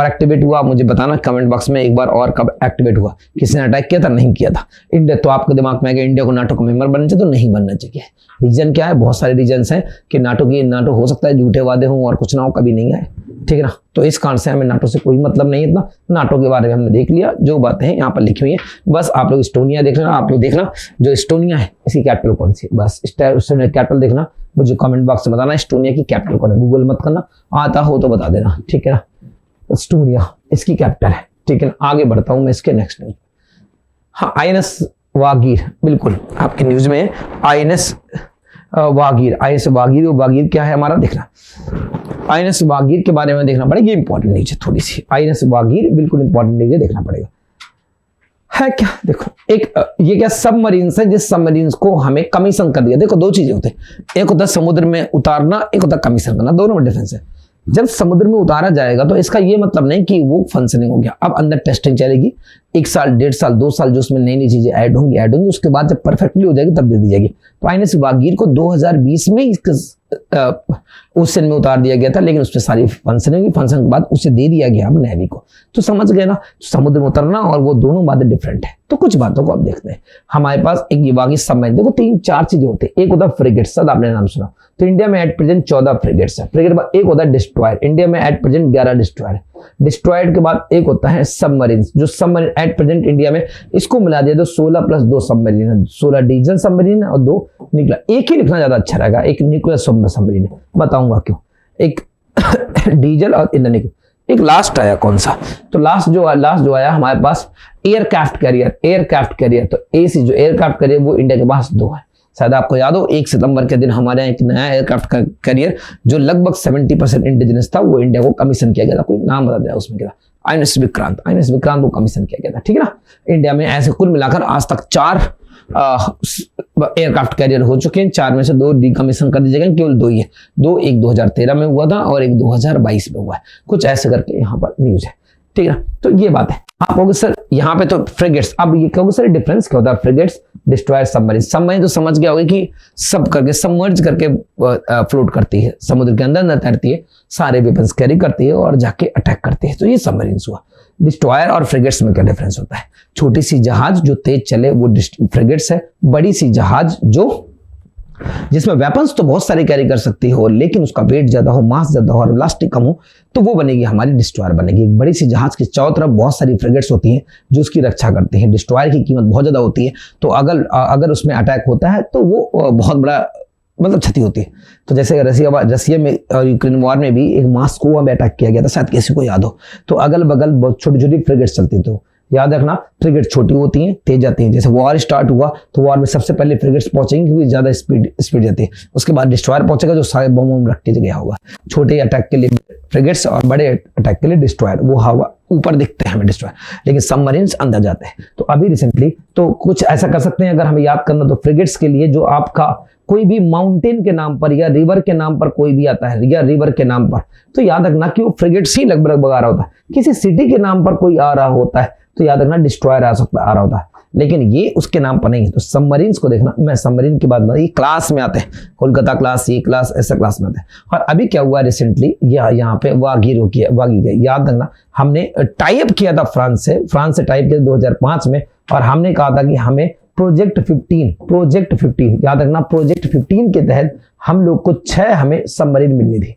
एक्टिवेट हुआ, मुझे बताना कमेंट बॉक्स में, एक बार और कब एक्टिवेट हुआ, किसने अटैक किया था, नहीं किया था। इंडिया, तो आपके दिमाग में आ गया इंडिया को नाटो का मेंबर बनना चाहिए, तो नहीं बनना चाहिए। रीजन क्या है? बहुत सारे रीजन हैं कि नाटो हो सकता है झूठे वादे हों और कुछ ना हो, कभी नहीं आए, ठीक है ना। तो इस कारण से हमें नाटो से कोई मतलब नहीं है इतना। नाटो के बारे में हमने देख लिया, जो बातें हैं यहाँ पर लिखी हुई है। बस आप लोग एस्टोनिया देख लेना। आप लोग देखना जो एस्टोनिया है, इसकी कैपिटल कौन सी है, बस कैपिटल देखना। मुझे कमेंट बॉक्स में बताना एस्टोनिया की कैपिटल कौन है। गूगल मत करना, आता हो तो बता देना, ठीक है ना। एस्टोनिया इसकी कैपिटल है, ठीक है ना। आगे बढ़ता हूं मैं इसके नेक्स्ट न्यूज। हाँ, आईएनएस वागीर, बिल्कुल आपके न्यूज में आईएनएस वागीर क्या है हमारा, देखना। आईएनएस वागीर के बारे में देखना पड़ेगा, ये इंपॉर्टेंट न्यूज है थोड़ी सी। आईएनएस वागीर बिल्कुल इंपॉर्टेंट न्यूज है, देखना पड़ेगा। है क्या, देखो एक ये क्या सबमरीन है, जिस सबमरीन को हमें कमीशन कर दिया। देखो दो चीजें होते हैं, एक होता है समुद्र में उतारना, एक होता है कमीशन करना, दोनों में डिफरेंस है। जब समुद्र में उतारा जाएगा तो इसका ये मतलब नहीं कि वो फंक्शनिंग हो गया, अब अंदर टेस्टिंग चलेगी 1 साल 1.5 साल 2 साल, जो उसमें नई नई चीजें ऐड होंगी, उसके बाद जब परफेक्टली हो जाएगी तब दे दी जाएगी। तो आईएनएस वागीर को 2020 में उस सन में उतार दिया गया था, लेकिन उसमें सारी फंक्शनिंग के बाद उसे दे दिया गया अब नेवी को। तो समझ गए ना, समुद्र में उतरना और वो दोनों बातें डिफरेंट है। तो कुछ बातों को अब देखते हैं। हमारे पास एक ये वागी सबमरीन, देखो 3-4 चीजें होती है। एक होता है फ्रिगेट्स, शायद आपने नाम सुना, तो इंडिया में एट प्रेजेंट 14 फ्रिगेट्स है। फ्रिगेट के बाद एक होता है डिस्ट्रॉयर, इंडिया में एट प्रेजेंट 11 डिस्ट्रॉयर है। डिस्ट्रॉयड के बाद एक होता है सबमरीन, जो सबमरीन एट प्रेजेंट इंडिया में, इसको मिला दिया तो 16 + 2 सबमरीन है। 16 डीजल सबमरीन है और 2 न्यूक्लियर। एक ही लिखना ज्यादा अच्छा रहेगा, एक न्यूक्लियर सबमरीन है, बताऊंगा क्यों। एक डीजल और इंधन। एक लास्ट आया कौन सा, तो लास्ट जो आया हमारे पास एयरक्राफ्ट कैरियर। तो एसी जो एयरक्राफ्ट कैरियर वो इंडिया के पास 2 है। शायद आपको याद हो 1 सितंबर के दिन हमारे यहाँ एक नया एयरक्राफ्ट कैरियर जो लगभग 70% इंडिजिनस था, वो इंडिया को कमीशन किया गया था। कोई नाम बता दिया उसमें, क्या आईएनएस विक्रांत को कमीशन किया गया था, ठीक है ना। इंडिया में ऐसे कुल मिलाकर आज तक 4 एयरक्राफ्ट कैरियर हो चुके हैं। 4 में से 2 डिकमीशन कर दीजिएगा, केवल 2 ही है। 2 एक 2013 में हुआ था और एक 2022 में हुआ है, कुछ ऐसे करके यहाँ पर न्यूज है, ठीक है ना। तो ये बात है। आप कहोगे सर यहाँ पे तो फ्रिगेट्स, अब ये कहोगे सर डिफरेंस क्या होता है फ्रिगेट्स डिस्ट्रॉयर सबमरीन तो समझ गया होगा कि सब करके सबमर्ज करके फ्लोट करती है, समुद्र के अंदर तैरती है, सारे वेपन्स कैरी करती है और जाके अटैक करती है। तो ये सबमरीन हुआ। डिस्ट्रॉयर और फ्रिगेट्स में क्या डिफरेंस होता है? छोटी सी जहाज जो तेज चले वो फ्रिगेट्स है, बड़ी सी जहाज जो जिसमें वेपन्स तो बहुत सारे कैरी कर सकती हो, लेकिन उसका वेट ज्यादा हो, मास ज्यादा हो और इलास्टिक कम हो, तो वो बनेगी हमारी डिस्ट्रॉयर बनेगी। एक बड़ी सी जहाज के चारों तरफ बहुत सारी फ्रिगेट्स होती हैं जो उसकी रक्षा करती हैं। डिस्ट्रॉयर की कीमत बहुत ज्यादा होती है, तो अगर उसमें अटैक होता है तो वो बहुत बड़ा मतलब क्षति होती है। तो जैसे रसिया में और यूक्रेन वॉर में भी एक मॉस्को में अटैक किया गया था, शायद किसी को याद हो। तो अगल बगल बहुत छोटी छोटी फ्रिगेट्स चलती, तो याद रखना फ्रिगेट छोटी होती हैं, तेज जाती हैं। जैसे वॉर स्टार्ट हुआ तो वॉर में सबसे पहले फ्रिगेट्स पहुंचेंगी क्योंकि ज्यादा स्पीड जाती है, उसके बाद डिस्ट्रॉयर पहुंचेगा जो सारे बम रख के गया होगा। छोटे अटैक के लिए फ्रिगेट्स और बड़े अटैक के लिए डिस्ट्रॉयर, वो हवा ऊपर दिखते हैं हमें डिस्ट्रॉयर, लेकिन सबमरीन्स अंदर जाते हैं। तो अभी रिसेंटली तो कुछ ऐसा कर सकते हैं अगर हमें याद करना, तो फ्रिगेट्स के लिए जो आपका कोई भी माउंटेन के नाम पर या रिवर के नाम पर कोई भी आता है या रिवर के नाम पर, तो याद रखना कि वो फ्रिगेट्स ही लगभग आ रहा होता है। किसी सिटी के नाम पर कोई आ रहा होता है तो याद रखना डिस्ट्रॉयर आ रहा होता है, लेकिन ये उसके नाम पर नहीं है। तो सबमरीन्स को देखना, मैं सबमरीन की बात ये क्लास में आते हैं, कोलकाता क्लास, ये क्लास, ऐसा क्लास में आते हैं। और अभी क्या हुआ रिसेंटली, यहाँ पे वागी गई, याद रखना हमने टाइप किया था फ्रांस से टाइप किया 2005 में, और हमने कहा था कि हमें प्रोजेक्ट 15 याद रखना, प्रोजेक्ट 15 के तहत हम लोग को 6 हमें सबमरीन मिलनी थी।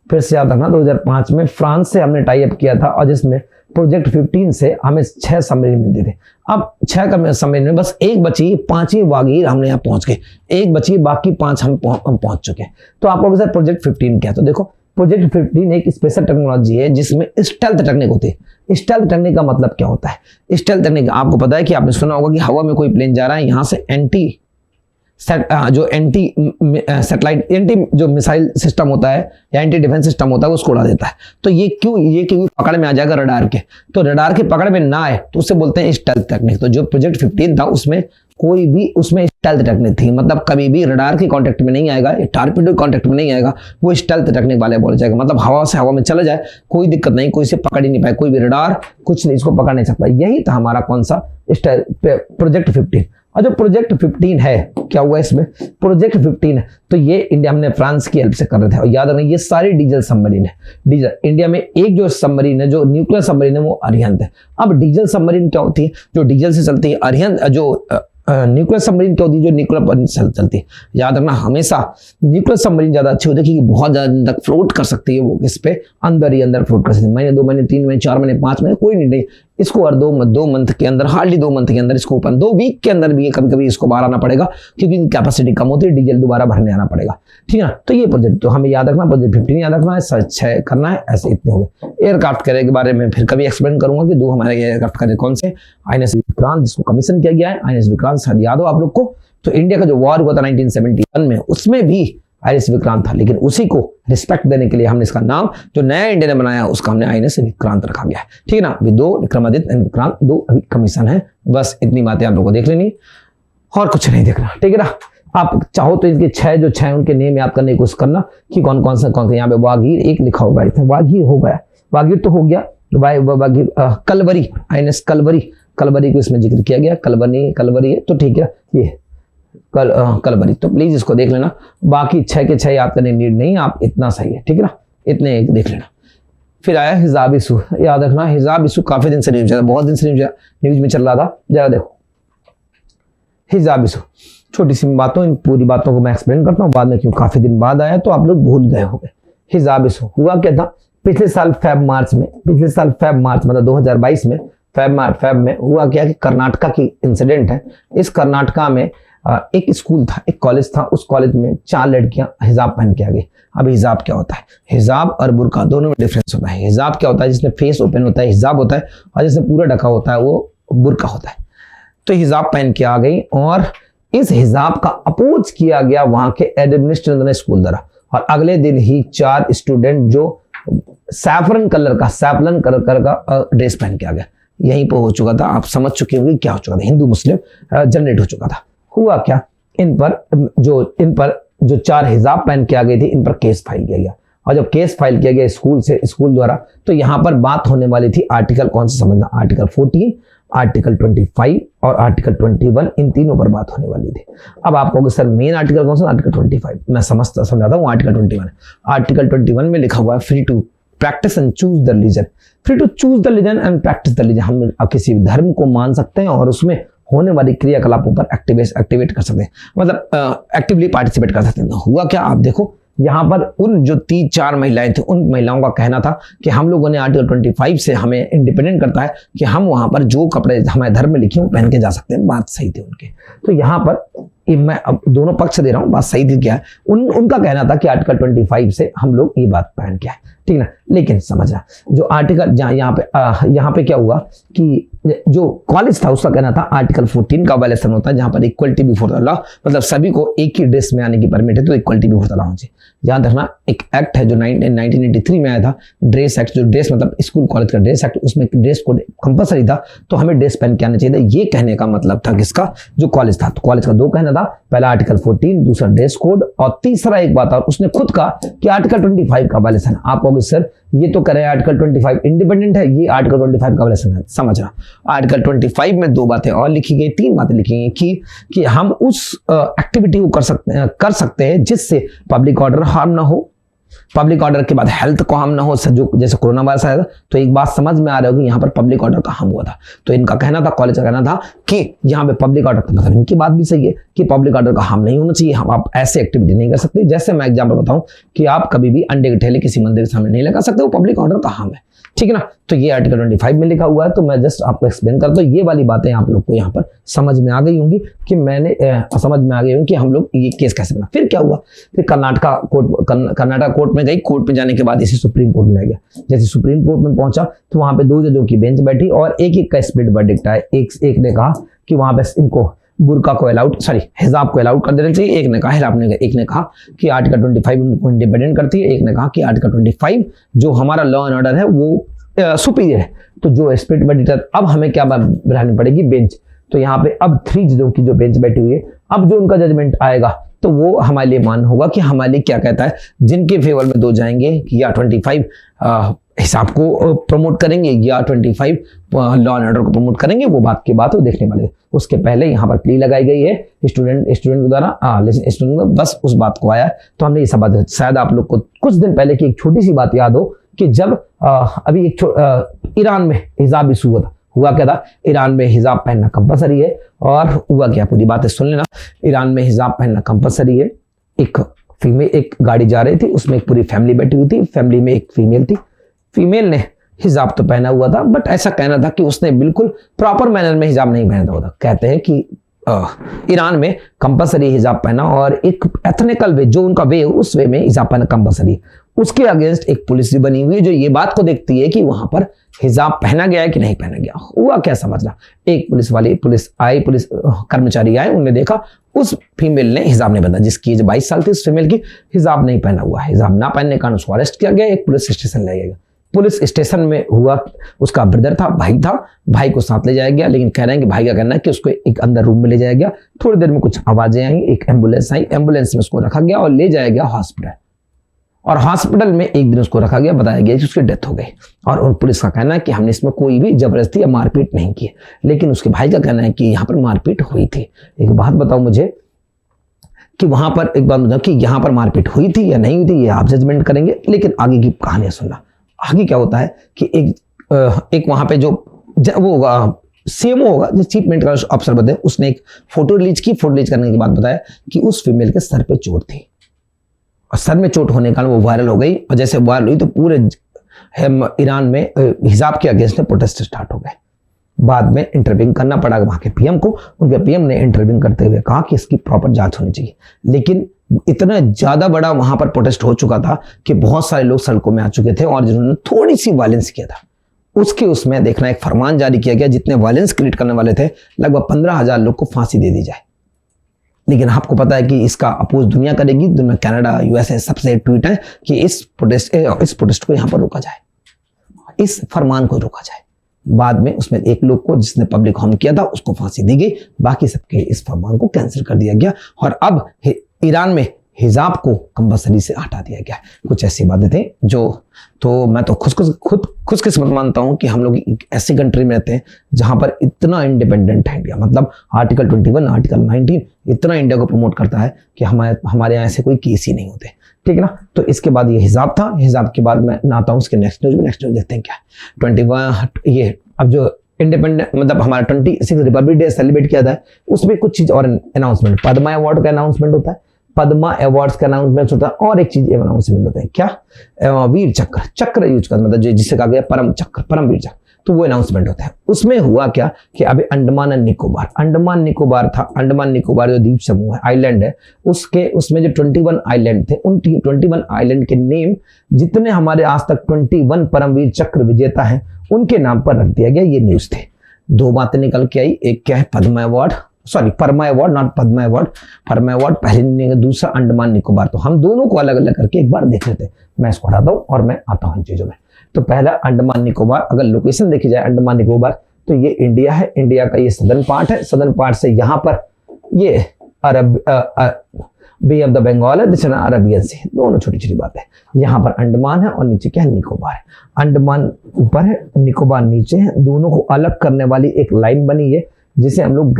फिर से याद रखना 2005 में फ्रांस से हमने टाई अप किया था और जिसमें प्रोजेक्ट 15 से हमें 6 सबमरीन मिलते थे। अब 6 सबमरीन में बस एक बची, 5वीं वागीर हमने यहाँ पहुंच गए, एक बची, बाकी 5 हम पहुंच चुके हैं। तो आप लोगों से प्रोजेक्ट 15 क्या है? तो देखो प्रोजेक्ट 15 एक स्पेशल टेक्नोलॉजी है जिसमें स्टेल्थ टेक्निक होती है। स्टेल्थ टेक्निक का मतलब क्या होता है? स्टेल्थ टेक्निक आपको पता है कि आपने सुना होगा कि हवा में कोई प्लेन जा रहा है, यहाँ से एंटी जो मिसाइल सिस्टम होता है या एंटी डिफेंस सिस्टम होता है उसको उड़ा देता है। तो ये क्यों पकड़ में आ जाएगा रडार के, तो रडार के पकड़ में ना आए तो उसे बोलते हैं स्टेल्थ टेक्निक। तो जो प्रोजेक्ट 15 था उसमें कोई भी उसमें स्टेल्थ टेक्निक थी, मतलब कभी भी रडार के कांटेक्ट में नहीं आएगा, टारपीडो कांटेक्ट में नहीं आएगा, वो स्टेल्थ टेक्निक वाले बोला जाएगा। मतलब हवा से हवा में चला जाए, कोई दिक्कत नहीं, कोई इसे पकड़ ही नहीं पाए, कोई भी रडार कुछ नहीं इसको पकड़ नहीं सकता। यही था हमारा कौन सा प्रोजेक्ट 15। और जो प्रोजेक्ट 15 है, क्या हुआ इसमें? प्रोजेक्ट 15 है तो ये इंडिया हमने फ्रांस की हेल्प से कर रहे थे। और याद रखना ये सारी डीजल सबमरीन है। डीजल इंडिया में एक जो सबमरीन है, जो न्यूक्लियर सबमरीन है, वो अरिहंत है। अब डीजल सबमरीन क्या होती है? जो डीजल से चलती है। अरिहंत जो न्यूक्लियर सबमरीन क्या होती है? जो न्यूक्लियर पर चलती है। याद रखना हमेशा न्यूक्लियर सबमरीन ज्यादा अच्छी होती है क्योंकि बहुत ज्यादा तक फ्लोट कर सकती है। वो इस पे अंदर ही अंदर फ्लोट कर सकती है, महीने, 2 महीने, 3 महीने, 4 महीने, 5 महीने, कोई नहीं। इसको हर 2 मंथ के अंदर, हार्डली 2 मंथ के अंदर इसको ओपन, 2 वीक के अंदर भी कभी कभी इसको बाहर आना पड़ेगा क्योंकि कैपेसिटी कम होती है, डीजल दोबारा भरने आना पड़ेगा, ठीक है ना। तो ये प्रोजेक्ट तो हमें याद रखना, प्रोजेक्ट 15 याद रखना है, 6 करना है, ऐसे इतने हो गए। एयरक्राफ्ट कैरियर के बारे में फिर कभी एक्सप्लेन करूंगा कि 2 हमारे एयरक्राफ्ट कैरियर कौन से? आईएनएस विक्रांत जिसको कमीशन किया गया है, आईएनएस विक्रांत शायद याद हो आप लोग को। तो इंडिया का जो वॉर हुआ था 1971 में, उसमें भी आईएनएस विक्रांत था, लेकिन उसी को रिस्पेक्ट देने के लिए हमने इसका नाम जो नया इंडिया ने बनाया उसका हमने आईएनएस विक्रांत रखा गया है। ठीक है ना, अभी 2 विक्रमादित्य एंड विक्रांत 2 अभी कमीशन है। बस इतनी बातें आप लोगों को देख लेनी और कुछ नहीं देखना। ठीक है ना, आप चाहो तो इनके 6 उनके नेम याद करने की कोशिश करना कि कौन कौन से यहाँ पे वागीर एक लिखा होगा, इसमें वागीर हो गया, वागीर तो हो गया, वागीर कलवरी, आईएनएस कलवरी को इसमें जिक्र किया गया, कलवरी है तो ठीक है, ये कलवरी, तो प्लीज इसको देख लेना। बाकी 6 के 6 याद करने नीड नहीं, आप इतना सही है। ठीक है ना, इतने देख लेना। फिर आया हिजाब इशू, याद रखना हिजाब इशू काफी दिन से न्यूज है, बहुत दिन से न्यूज में चल रहा था। जरा देखो हिजाब इशू, छोटी सी बातों, इन पूरी बातों को मैं एक्सप्लेन करता हूँ बाद में, क्यों काफी दिन बाद आया तो आप लोग भूल गए होंगे। हिजाब इशू हुआ क्या था, पिछले साल फेब मार्च मतलब 2022 में फेब में हुआ क्या कि कर्नाटका की इंसिडेंट है। इस कर्नाटका में एक स्कूल था, एक कॉलेज था, उस कॉलेज में 4 लड़कियां हिजाब पहन के आ गई। अब हिजाब क्या होता है, हिजाब और बुर्का दोनों में डिफरेंस होता है। हिजाब क्या होता है, जिसमें फेस ओपन होता है हिजाब होता है, और जिसमें पूरा ढका होता है वो बुर्का होता है। तो हिजाब पहन के आ गई और इस हिजाब का अपोज किया गया वहां के एडमिनिस्ट्रेटर ने स्कूल द्वारा, और अगले दिन ही 4 स्टूडेंट जो सैफरन कलर का ड्रेस पहन के आ गया। यहीं पर हो चुका था, आप समझ चुके होंगे क्या हो चुका था, हिंदू मुस्लिम जनरेट हो चुका था। हुआ क्या, इन पर जो 4 हिजाब पहन के आ गई थी, इन पर केस फाइल किया गया। और जब केस फाइल किया गया स्कूल द्वारा, तो यहाँ पर बात होने वाली थी आर्टिकल कौन सा समझना, आर्टिकल 14, आर्टिकल 25 और आर्टिकल 21, इन तीनों पर बात होने वाली थी। अब आप कहोगे सर मेन आर्टिकल कौन सा, आर्टिकल 25, मैं समझाता हूँ। आर्टिकल 21, आर्टिकल 21 में लिखा हुआ है free to practise and choose the religion, free to choose the religion and practise the religion. हम किसी भी धर्म को मान सकते हैं और उसमें होने वाली क्रियाकलापों पर एक्टिवेट कर सकते हैं, मतलब एक्टिवली पार्टिसिपेट कर सकते हैं। हुआ क्या, आप देखो यहाँ पर उन जो 3-4 महिलाएं थी, उन महिलाओं का कहना था कि हम लोगों ने आर्टिकल 25 से हमें इंडिपेंडेंट करता है कि हम वहां पर जो कपड़े हमारे धर्म में लिखे वो पहन के जा सकते हैं। बात सही थी उनके, तो यहाँ पर मैं अब दोनों पक्ष दे रहा हूँ, बात सही थी क्या है, उनका कहना था कि आर्टिकल 25 से हम लोग ये बात पहन के आए, ठीक ना। लेकिन समझना जो आर्टिकल यहाँ पे क्या हुआ कि जो कॉलेज था उसका कहना था आर्टिकल 14 का वायलेशन होता है, जहां पर इक्वलिटी बिफोर द लॉ, मतलब सभी को एक ही ड्रेस में आने की परमिट है, तो इक्वलिटी बिफोर द लॉ होनी चाहिए। याद रखना एक एक्ट है जो 1983 में आया था, ड्रेस एक्ट, जो ड्रेस मतलब स्कूल कॉलेज का ड्रेस एक्ट, उसमें ड्रेस कोड कंपलसरी था, तो हमें ड्रेस पहन के आना चाहिए। ये कहने का मतलब था किसका, जो कॉलेज था। तो कॉलेज का 2 कहना था, पहला आर्टिकल 14, दूसरा ड्रेस कोड, और तीसरा एक बात और उसने खुद कहा कि आर्टिकल 25 का वायलेशन। आप कहोगे सर ये तो कह रहे हैं आर्टिकल 25 इंडिपेंडेंट है, ये आर्टिकल 25 का वायलेशन है। समझना आर्टिकल 25 में 2 बातें और लिखी गई, 3 बातें लिखी गई कि हम उस एक्टिविटी को कर सकते हैं जिससे पब्लिक ऑर्डर हार्म ना हो, पब्लिक ऑर्डर के बाद हेल्थ को हार्म ना हो, जो जैसे कोरोना वायरस आया था। तो एक बात समझ में आ रही होगी, यहाँ पर पब्लिक ऑर्डर का हार्म हुआ था। तो इनका कहना था, कॉलेज का कहना था कि यहाँ पे पब्लिक ऑर्डर का, मतलब इनकी बात भी सही है कि पब्लिक ऑर्डर का हार्म नहीं होना चाहिए, हम आप ऐसे एक्टिविटी नहीं कर सकते। जैसे मैं एग्जाम्पल बताऊं कि आप कभी भी अंडे के ठेले किसी मंदिर के सामने नहीं लगा सकते, वो पब्लिक ऑर्डर का हार्म है, ठीक है ना। तो ये आर्टिकल 25 में लिखा हुआ है, तो मैं जस्ट आपको एक्सप्लेन करता हूँ। ये वाली बातें आप लोग को यहाँ पर समझ में आ गई होंगी कि समझ में आ गई होंगी कि हम लोग ये केस कैसे बना। फिर क्या हुआ, फिर कर्नाटक कोर्ट में गई, कोर्ट में जाने के बाद इसे सुप्रीम कोर्ट में ले गया। जैसे सुप्रीम कोर्ट में पहुंचा तो वहां पे 2 जजों की बेंच बैठी और एक का स्प्लिट वर्डिक्ट आया। एक ने कहा कि वहां पे इनको बुर्का को हिजाब को अलाउड कर देना चाहिए, एक ने कहा कि आर्टिकल 25 उनको इंडिपेंडेंट करती है, एक ने कहा कि आर्टिकल 25 जो हमारा लॉ एंड ऑर्डर है वो सुपीरियर है। तो जो स्प्लिट वर्डिक्ट, अब हमें क्या बढ़ानी पड़ेगी, बेंच। तो यहाँ पे अब 3 जजों की जो बेंच बैठी हुई है, अब जो उनका जजमेंट आएगा तो वो हमारे लिए मान होगा कि हमारे लिए क्या कहता है, जिनके फेवर में 2 जाएंगे कि या 25 हिसाब को प्रमोट करेंगे या 25 लॉ एंड ऑर्डर को प्रमोट करेंगे, वो बात की बात है, वो देखने वाले। उसके पहले यहाँ पर प्ली लगाई गई है स्टूडेंट के द्वारा, लेकिन स्टूडेंट बस उस बात को आया। तो हमने ये सब बात, शायद आप लोग को कुछ दिन पहले की एक छोटी सी बात याद हो कि जब अभी ईरान में हिजाब इशू हुआ क्या था, ईरान में हिजाब पहनना कंपलसरी है। और हुआ क्या, पूरी बातें सुन लेना। ईरान में हिजाब पहनना कंपलसरी है। एक गाड़ी जा रही थी, उसमें एक पूरी फैमिली बैठी हुई थी, फैमिली में एक फीमेल थी। फीमेल ने हिजाब तो पहना हुआ था, बट ऐसा कहना था कि उसने बिल्कुल प्रॉपर मैनर में हिजाब नहीं पहना हुआ था। कहते हैं कि ईरान में कंपलसरी हिजाब पहना, और एक एथनिकल वे, जो उनका वे उस वे में हिजाब पहना कंपलसरी। उसके अगेंस्ट एक पुलिस भी बनी हुई है जो ये बात को देखती है कि वहां पर हिजाब पहना गया है कि नहीं पहना गया। हुआ क्या समझना, एक पुलिस कर्मचारी आए, उन्होंने देखा उस फीमेल ने हिजाब नहीं पहना, जिसकी एज 22 साल थी, उस फीमेल की हिजाब नहीं पहना हुआ है। हिजाब ना पहनने के कारण उसको अरेस्ट किया गया, एक पुलिस स्टेशन ले गया। पुलिस स्टेशन में हुआ, उसका ब्रदर था, भाई को साथ ले जाया गया, लेकिन कह रहे हैं कि भाई का कहना है कि उसको एक अंदर रूम में ले जाया गया। थोड़ी देर में कुछ आवाजें आई, एक एम्बुलेंस आई, एम्बुलेंस में उसको रखा गया और ले जाया गया हॉस्पिटल। और हॉस्पिटल में एक दिन उसको रखा गया, बताया गया कि उसकी डेथ हो गई। और उन पुलिस का कहना है कि हमने इसमें कोई भी जबरदस्ती या मारपीट नहीं की, लेकिन उसके भाई का कहना है कि यहाँ पर मारपीट हुई थी। एक बात बताओ मुझे कि वहां पर, एक बात बताओ कि यहाँ पर मारपीट हुई थी या नहीं हुई थी, ये आप जजमेंट करेंगे, लेकिन आगे की कहानियां सुनना। आगे क्या होता है कि एक वहां पे जो वो होगा सीएमओ होगा, जो चीफ मेडिकल ऑफिसर बताए, उसने एक फोटो रिलीज की। फोटो रिलीज करने के बाद बताया कि उस फीमेल के सर पे चोट थी, और सर में चोट होने के कारण वो वायरल हो गई। और जैसे वायरल हुई तो पूरे ईरान में हिजाब के अगेंस्ट में प्रोटेस्ट स्टार्ट हो गए। बाद में इंटरव्यूइंग करना पड़ा वहां के पीएम को। उनके पीएम ने इंटरव्यूइंग करते हुए कहा कि इसकी प्रॉपर जांच होनी चाहिए, लेकिन इतना ज्यादा बड़ा वहां पर प्रोटेस्ट हो चुका था कि बहुत सारे लोग सड़कों में आ चुके थे, और जिन्होंने थोड़ी सी वायलेंस किया था उसमें देखना एक फरमान जारी किया गया, जितने वायलेंस क्रिएट करने वाले थे लगभग 15,000 लोग को फांसी दे दी जाए। लेकिन आपको पता है कि इसका अपोज दुनिया करेगी, दुनिया, कनाडा, यूएसए सबसे ट्वीट है कि इस प्रोटेस्ट को यहां पर रोका जाए, इस फरमान को रोका जाए। बाद में उसमें एक लोग को, जिसने पब्लिक हार्म किया था, उसको फांसी दी गई, बाकी सबके इस फरमान को कैंसिल कर दिया गया, और अब ईरान में हिजाब को कंपल्सरी से हटा दिया गया। कुछ ऐसी बातें थी जो, तो मैं तो खुद खुशकिस्मत मानता हूं कि हम लोग एक ऐसी कंट्री में रहते हैं जहां पर इतना इंडिपेंडेंट है इंडिया। मतलब आर्टिकल 21, आर्टिकल 19 इतना इंडिया को प्रमोट करता है कि हमारे यहाँ ऐसे कोई केस ही नहीं होते, ठीक है ना। तो इसके बाद ये हिजाब था। हिजाब के बाद मैं आता हूँ उसके नेक्स्ट न्यूज में। नेक्स्ट न्यूज देखते हैं क्या 21, ये अब जो इंडिपेंडेंट, मतलब हमारा 26 रिपब्लिक डे सेलिब्रेट किया था, उसमें कुछ चीज और अनाउंसमेंट, पद्मा अवार्ड का अनाउंसमेंट होता है, पद्मा अवार्ड्स का अनाउंसमेंट होता है, और एक चीज अनाउंसमेंट होता है क्या, वीर चक्र यूज कर, मतलब जिसे कहा गया परम वीर चक्र, तो वो अनाउंसमेंट होता है। उसमें हुआ क्या कि अभी अंडमान एंड निकोबार था। अंडमान निकोबार जो द्वीप समूह है, आइलैंड है, उसमें जो 21 आइलैंड थे, उन 21 आइलैंड के नेम, जितने हमारे आज तक 21 परमवीर चक्र विजेता हैं, उनके नाम पर रख दिया गया। ये न्यूज थे। दो बातें निकल के आई, एक क्या है Parama award, not Padma award, Parama award पहले, दूसरा अंडमान निकोबार। तो हम दोनों को अलग अलग करके एक बार देख लेते हैं। मैं इसको हटाता हूं और मैं आता हूं इन चीजों में। तो पहला अंडमान निकोबार, अगर लोकेशन देखी जाए अंडमान निकोबार, तो ये इंडिया है। इंडिया का ये सदर्न पार्ट है। सदर्न पार्ट से यहाँ पर ये बे ऑफ द बंगाल है, दक्षिण अरबियन सी, दोनों छोटी छोटी बातें। यहाँ पर अंडमान है और नीचे क्या है, निकोबार है। अंडमान ऊपर है, निकोबार नीचे है। दोनों को अलग करने वाली एक लाइन बनी है, जिसे हम लोग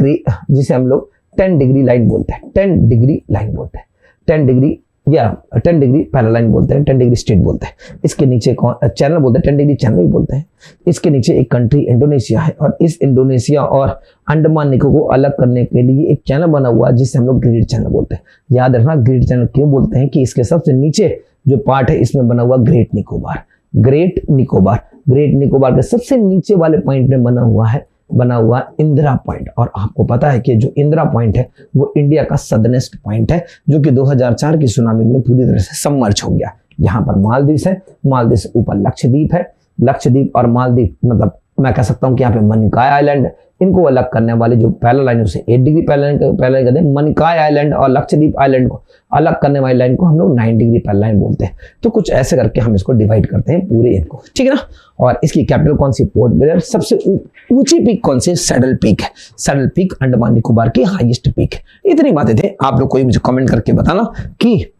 10 डिग्री लाइन बोलते हैं। 10 डिग्री लाइन बोलते हैं, 10 डिग्री या 10 डिग्री पैरेलल लाइन बोलते हैं, 10 डिग्री स्ट्रेट बोलते हैं। इसके नीचे चैनल बोलते हैं, 10 डिग्री चैनल भी बोलते हैं। इसके नीचे एक कंट्री इंडोनेशिया है, और इस इंडोनेशिया और अंडमान निकोबार को अलग करने के लिए एक चैनल बना हुआ है, जिसे हम लोग ग्रिड चैनल बोलते हैं। याद रखना, ग्रिड चैनल क्यों बोलते हैं कि इसके सबसे नीचे जो पार्ट है, इसमें बना हुआ ग्रेट निकोबार के सबसे नीचे वाले पॉइंट में बना हुआ इंदिरा पॉइंट। और आपको पता है कि जो इंदिरा पॉइंट है वो इंडिया का सदर्नेस्ट पॉइंट है, जो कि 2004 की सुनामी में पूरी तरह से सबमर्ज हो गया। यहाँ पर मालदीव है, मालदीव से ऊपर लक्षद्वीप है। लक्षद्वीप और मालदीव, मतलब मैं कह सकता हूँ कि यहाँ पे मनिकाय आइलैंड है। इनको अलग करने वाले जो पैरेलल लाइन, उसे 8 डिग्री पैरेलल कहते हैं। मनिकाय आइलैंड और लक्षद्वीप आइलैंड को अलग करने वाली लाइन को हम लोग 9 डिग्री पैरेलल लाइन बोलते हैं। तो कुछ ऐसे करके हम इसको डिवाइड करते हैं पूरे इनको, ठीक है ना। और इसकी कैपिटल कौन सी, पोर्ट ब्लेयर। सबसे ऊंची पीक कौन सी, सैडल पीक है। सैडल पीक अंडमान निकोबार की हाईएस्ट पीक है। इतनी बातें थे। आप लोग कोई मुझे कमेंट करके बताना कि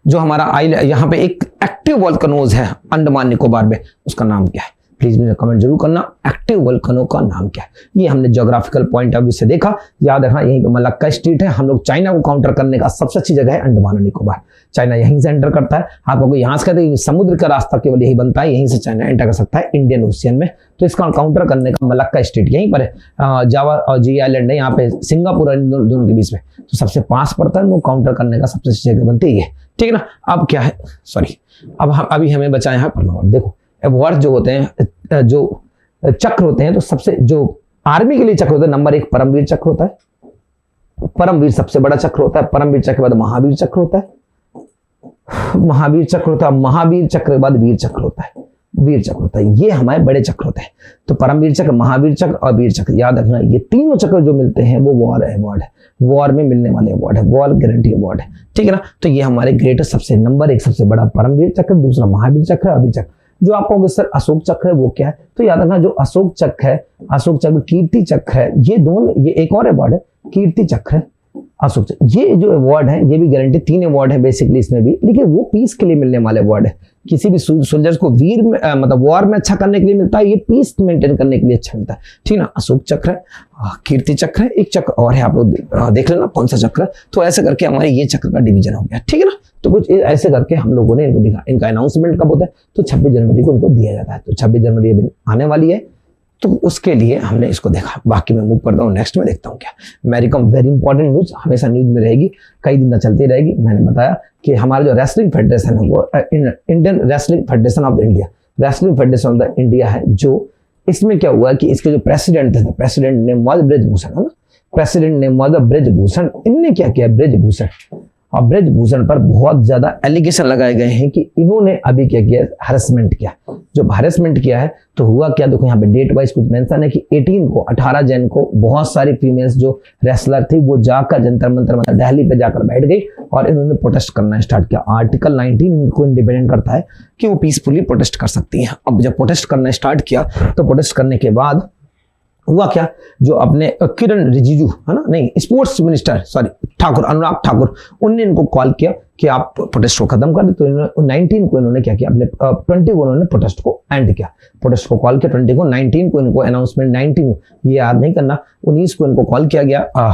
जो हमारा यहाँ पे एक एक्टिव वोल्केनोज है अंडमान निकोबार में, उसका नाम क्या है। प्लीज मुझे कमेंट जरूर करना, एक्टिव वोल्केनो का नाम क्या है। ये हमने ज्योग्राफिकल पॉइंट ऑफ व्यू से देखा। याद रखना, यहीं पे मलक्का स्ट्रीट है। हम लोग चाइना को काउंटर करने का सबसे अच्छी जगह है अंडमान और निकोबार। चाइना यहीं से एंटर करता है। आप लोग यहाँ से कहते हैं समुद्र का रास्ता केवल यही बनता है, यहीं से चाइना एंटर कर सकता है इंडियन ओशियन में। तो इसका काउंटर करने का मलक्का स्ट्रीट यहीं पर है। जावा और जी आइलैंड है यहाँ पे, सिंगापुर दोनों के बीच में, तो सबसे पास पड़ता है। वो काउंटर करने का सबसे अच्छी जगह बनती है, ठीक है ना। अब क्या है, सॉरी, अब हम अभी हमें बचा यहाँ पर। देखो अवार्ड जो होते हैं, जो चक्र होते हैं, तो सबसे जो आर्मी के लिए चक्र होता है, नंबर 1 परमवीर चक्र होता है। परमवीर सबसे बड़ा चक्र होता है। परमवीर चक्र के बाद महावीर चक्र होता है। महावीर चक्र होता है, महावीर चक्र के बाद वीर चक्र होता है, वीर चक्र होता है, ये हमारे बड़े चक्र होते हैं। तो परमवीर चक्र, महावीर चक्र और वीर चक्र, याद रखना ये तीनों चक्र जो मिलते हैं वो वॉर अवार्ड है, वॉर में मिलने वाले अवार्ड है, वॉर गारंटी अवार्ड है, ठीक है ना। तो ये हमारे ग्रेटेस्ट सबसे नंबर एक सबसे बड़ा परमवीर चक्र, दूसरा महावीर चक्र, अवीर चक्र। जो आप कहोगे सर अशोक चक्र है वो क्या है, तो याद रखना जो अशोक चक्र है, अशोक चक्र, कीर्ति चक्र है, ये दोनों, ये एक और अवार्ड है कीर्ति चक्र है, अशोक चक्र, ये जो अवार्ड है ये भी गारंटी, 3 अवार्ड है बेसिकली इसमें भी, लेकिन वो पीस के लिए मिलने वाले अवार्ड है। किसी भी सोल्जर्स को वीर में मतलब वॉर में अच्छा करने के लिए मिलता है, ये पीस मेंटेन करने के लिए अच्छा मिलता है, ठीक है ना। अशोक चक्र है, कीर्ति चक्र है, एक चक्र और है, आप लोग देख लेना कौन सा चक्र है। तो ऐसे करके हमारे ये चक्र का डिवीजन हो गया, ठीक है ना। तो कुछ ऐसे करके हम लोगों ने इनको दिखा। इनका अनाउंसमेंट कब होता है, तो 26 जनवरी को इनको दिया जाता है। तो 26 जनवरी अभी आने वाली है, तो उसके लिए हमने इसको देखा। बाकी मैं मूव करता हूँ नेक्स्ट में, देखता हूँ क्या। Mary Kom very important news, हमेशा न्यूज में रहेगी, कई दिन तक चलती रहेगी। मैंने बताया कि हमारा जो रेसलिंग फेडरेशन है वो Indian wrestling federation of India, wrestling federation of the India है। जो इसमें क्या हुआ कि इसके जो प्रेसिडेंट थे, प्रेसिडेंट नेम वाज ब्रिजभूषण, है ना, प्रेसिडेंट नेम वाज ब्रिजभूषण। इनने क्या किया, ब्रिजभूषण, और ब्रिजभूषण पर बहुत ज्यादा एलिगेशन लगाए गए हैं कि इन्होंने अभी क्या किया, हरेसमेंट किया। जब हरेसमेंट किया है तो हुआ क्या, देखो यहाँ पे डेट वाइज कुछ मेंशन है कि 18 जन को बहुत सारी फीमेल्स जो रेसलर थी वो जाकर जंतर मंतर मतलब दिल्ली पे जाकर बैठ गई और इन्होंने प्रोटेस्ट करना स्टार्ट किया। आर्टिकल 19 इनको इंडिपेंडेंट करता है कि वो पीसफुली प्रोटेस्ट कर सकती हैं। अब जब प्रोटेस्ट करना स्टार्ट किया तो प्रोटेस्ट करने के बाद हुआ क्या, जो अपने किरण रिजिजू है ना, नहीं sports minister sorry Thakur, Anurag Thakur, उनने इनको कॉल किया कि आप प्रोटेस्ट को खत्म कर दे। तो 19 को इन्होंने क्या किया, अपने 20 को उन्होंने प्रोटेस्ट को एंड किया, प्रोटेस्ट को कॉल किया 20 को। 19 को इनको अनाउंसमेंट, 19 ये याद नहीं करना, 19 को इनको कॉल किया गया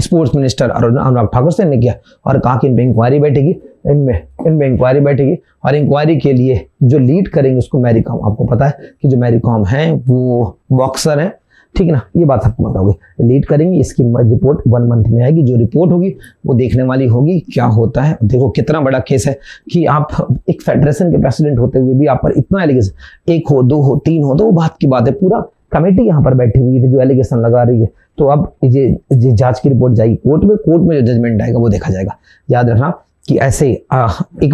स्पोर्ट्स मिनिस्टर अनुराग ठाकुर से ने किया और कहा कि इन पे इंक्वायरी बैठेगी, इनमें इंक्वायरी बैठेगी और इंक्वायरी के लिए जो लीड करेंगे उसको मैरी कॉम। आपको पता है कि जो मैरी कॉम है वो बॉक्सर है, ठीक है ना, ये बात आपको पता होगी। लीड करेंगी, इसकी रिपोर्ट 1 मंथ में आएगी। जो रिपोर्ट होगी वो देखने वाली होगी क्या होता है। देखो कितना बड़ा केस है कि आप एक फेडरेशन के प्रेसिडेंट होते हुए भी आप पर इतना एलिगेशन, 1 हो 2 हो 3 हो तो वो बात की बात है। पूरा कमेटी यहाँ पर बैठी हुई थी जो एलिगेशन लगा रही है। तो अब ये जांच की रिपोर्ट जाएगी कोर्ट में, कोर्ट में जो जजमेंट आएगा वो देखा जाएगा। याद रखना कि ऐसे एक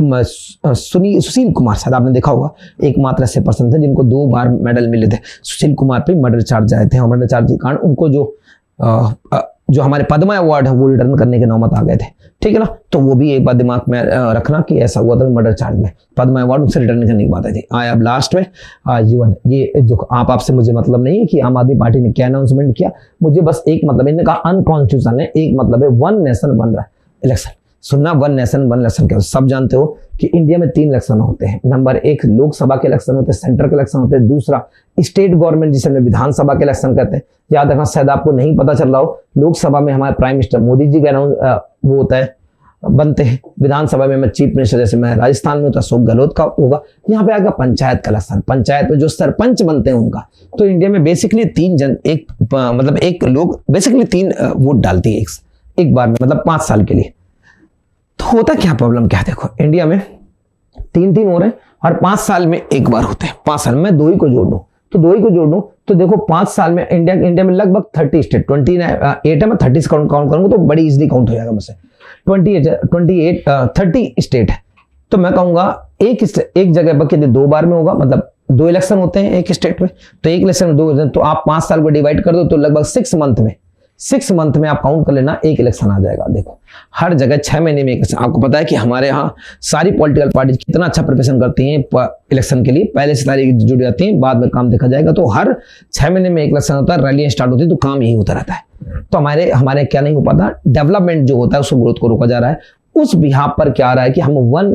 सुशील कुमार, शायद आपने देखा होगा, एकमात्र ऐसे पर्सन थे जिनको 2 बार मेडल मिले थे। सुशील कुमार पे मर्डर चार्ज आए थे और मर्डर चार्ज के कारण उनको जो हमारे पद्मा अवार्ड है वो रिटर्न करने के नौबत आ गए थे, ठीक है ना। तो वो भी एक बात दिमाग में रखना कि ऐसा हुआ था मर्डर चार्ज में, पद्मा अवार्ड उनसे रिटर्न करने की बात आई थी। अब लास्ट में जीवन, ये जो आपसे मुझे मतलब नहीं है कि आम आदमी पार्टी ने क्या अनाउंसमेंट किया, मुझे बस एक मतलब, इन्होंने कहा अनकॉन्स्टिट्यूशनल है, एक मतलब है 1 नेशन 1 इलेक्शन। सुनना, 1 नेशन 1 इलेक्शन क्या, सब जानते हो कि इंडिया में 3 इलेक्शन होते हैं। नंबर 1 लोकसभा के इलेक्शन होते हैं, सेंटर के इलेक्शन होते हैं, दूसरा स्टेट गवर्नमेंट जिसे विधानसभा के इलेक्शन कहते हैं। याद रखना, शायद आपको नहीं पता चल रहा हो, लोकसभा में हमारे प्राइम मिनिस्टर मोदी जी का वो होता है, बनते हैं। विधानसभा में मैं चीफ मिनिस्टर, जैसे मैं राजस्थान में होता अशोक गहलोत का होगा। यहाँ पे आएगा पंचायत का इलेक्शन, पंचायत में जो सरपंच बनते हैं उनका। तो इंडिया में बेसिकली 3 लोग बेसिकली 3 वोट डालते हैं एक बार में, मतलब 5 साल के लिए। तो होता क्या, प्रॉब्लम क्या है, देखो इंडिया में 3 हो रहे हैं और 5 साल में एक बार होते हैं। 5 साल में 2 ही को जोड़ दूं तो देखो 5 साल में इंडिया में लगभग 30 स्टेट, 28 है, मैं 30 काउंट करूंगा तो बड़ी इजीली काउंट हो जाएगा मुझसे। 30 स्टेट है। तो मैं कहूंगा एक जगह पर कितने 2 बार में होगा, मतलब 2 इलेक्शन होते हैं एक स्टेट में, तो एक इलेक्शन में 2, तो आप 5 साल को डिवाइड कर दो तो लगभग 6 मंथ में आप काउंट कर लेना, एक इलेक्शन आ जाएगा। देखो हर जगह 6 महीने में एक इलेक्शन। आपको पता है कि हमारे यहाँ सारी पॉलिटिकल पार्टी कितना अच्छा प्रिपरेशन करती हैं इलेक्शन के लिए, पहले से सारी जुड़ जाती हैं, बाद में काम देखा जाएगा। तो हर 6 महीने में एक इलेक्शन होता है, रैलियां स्टार्ट होती है, तो काम यही होता रहता है। तो हमारे क्या नहीं हो पाता, डेवलपमेंट जो होता है उसको ग्रोथ को रोका जा रहा है। उस बिहाफ पर क्या आ रहा है कि हम 1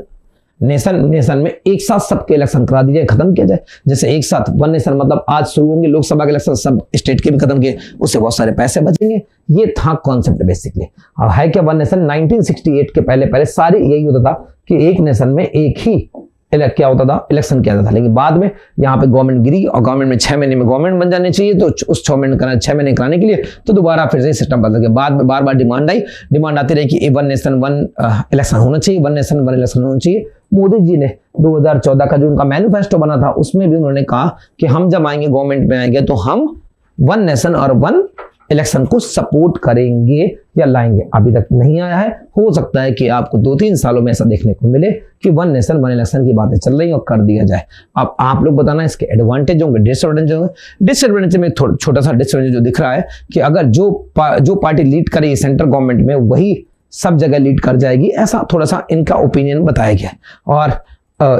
नेशन में एक साथ सबके इलेक्शन करा दीजिए, खत्म किया जाए। जैसे एक साथ 1 नेशन मतलब आज शुरू होंगे लोकसभा के इलेक्शन, सब स्टेट के भी खत्म किए, उससे बहुत सारे पैसे बचेंगे। ये था कॉन्सेप्ट बेसिकली। और है क्या 1 नेशन, 1968 के पहले सारे यही होता था कि एक नेशन में एक ही क्या होता था, इलेक्शन किया जाता था। लेकिन बाद में यहाँ पे गवर्नमेंट गिरी और गवर्नमेंट में 6 महीने में गवर्नमेंट बन जानी चाहिए, तो उस 6 महीने कराने के लिए तो दोबारा फिर से सिस्टम बदल गया। बाद में बार डिमांड आती रही कि 1 नेशन 1 इलेक्शन होना चाहिए, 1 नेशन 1 इलेक्शन होना चाहिए। मोदी जी ने 2014 का जो उनका मैनिफेस्टो बना था उसमें भी उन्होंने कहा कि हम जब आएंगे गवर्नमेंट में आएंगे तो हम 1 नेशन और 1 इलेक्शन को सपोर्ट करेंगे या लाएंगे। अभी तक नहीं आया है, हो सकता है कि आपको 2-3 सालों में ऐसा देखने को मिले कि वन नेशन वन इलेक्शन की बातें चल रही हैं और कर दिया जाए। अब आप लोग बताना इसके एडवांटेज होंगे, डिसएडवांटेज होंगे। डिसएडवांटेज में छोटा सा डिसएडवांटेज जो दिख रहा है कि अगर जो पार्टी लीड करेगी सेंट्रल गवर्नमेंट में वही सब जगह लीड कर जाएगी, ऐसा थोड़ा सा इनका ओपिनियन बताया गया है। और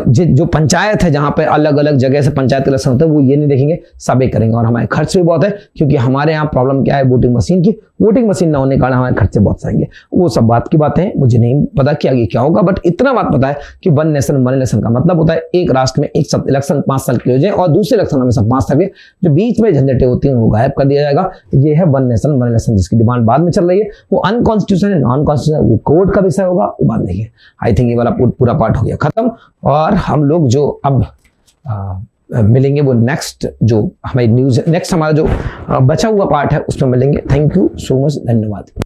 जो पंचायत है जहां पे अलग अलग जगह से पंचायत इलेक्शन होता है वो ये नहीं देखेंगे, सबे करेंगे। और हमारे खर्च भी बहुत है क्योंकि हमारे यहाँ प्रॉब्लम क्या है वोटिंग मशीन की, वोटिंग मशीन ना होने के कारण हमारे खर्चे बहुत आएंगे। वो सब बात की बातें हैं, मुझे नहीं पता कि आगे क्या होगा, बट इतना बात पता है कि वन नेशन वन इलेक्शन का मतलब होता है एक राष्ट्र में एक साथ इलेक्शन 5 साल के हो जाए और दूसरे इलेक्शन में सब 5 साल के, जो बीच में झंझटें होती हैं वो गायब कर दिया जाएगा। ये है वन नेशन वन इलेक्शन जिसकी डिमांड बाद में चल रही है। वो अनकॉन्स्टिट्यूशनल है, नॉन कॉन्स्टिट्यूशनल, वो कोर्ट का विषय होगा, वो बात नहीं है। आई थिंक ये वाला पूरा पार्ट हो गया खत्म। और हम लोग जो अब मिलेंगे वो नेक्स्ट जो हमारी न्यूज, नेक्स्ट हमारा जो बचा हुआ पार्ट है उसमें मिलेंगे। थैंक यू सो मच, धन्यवाद।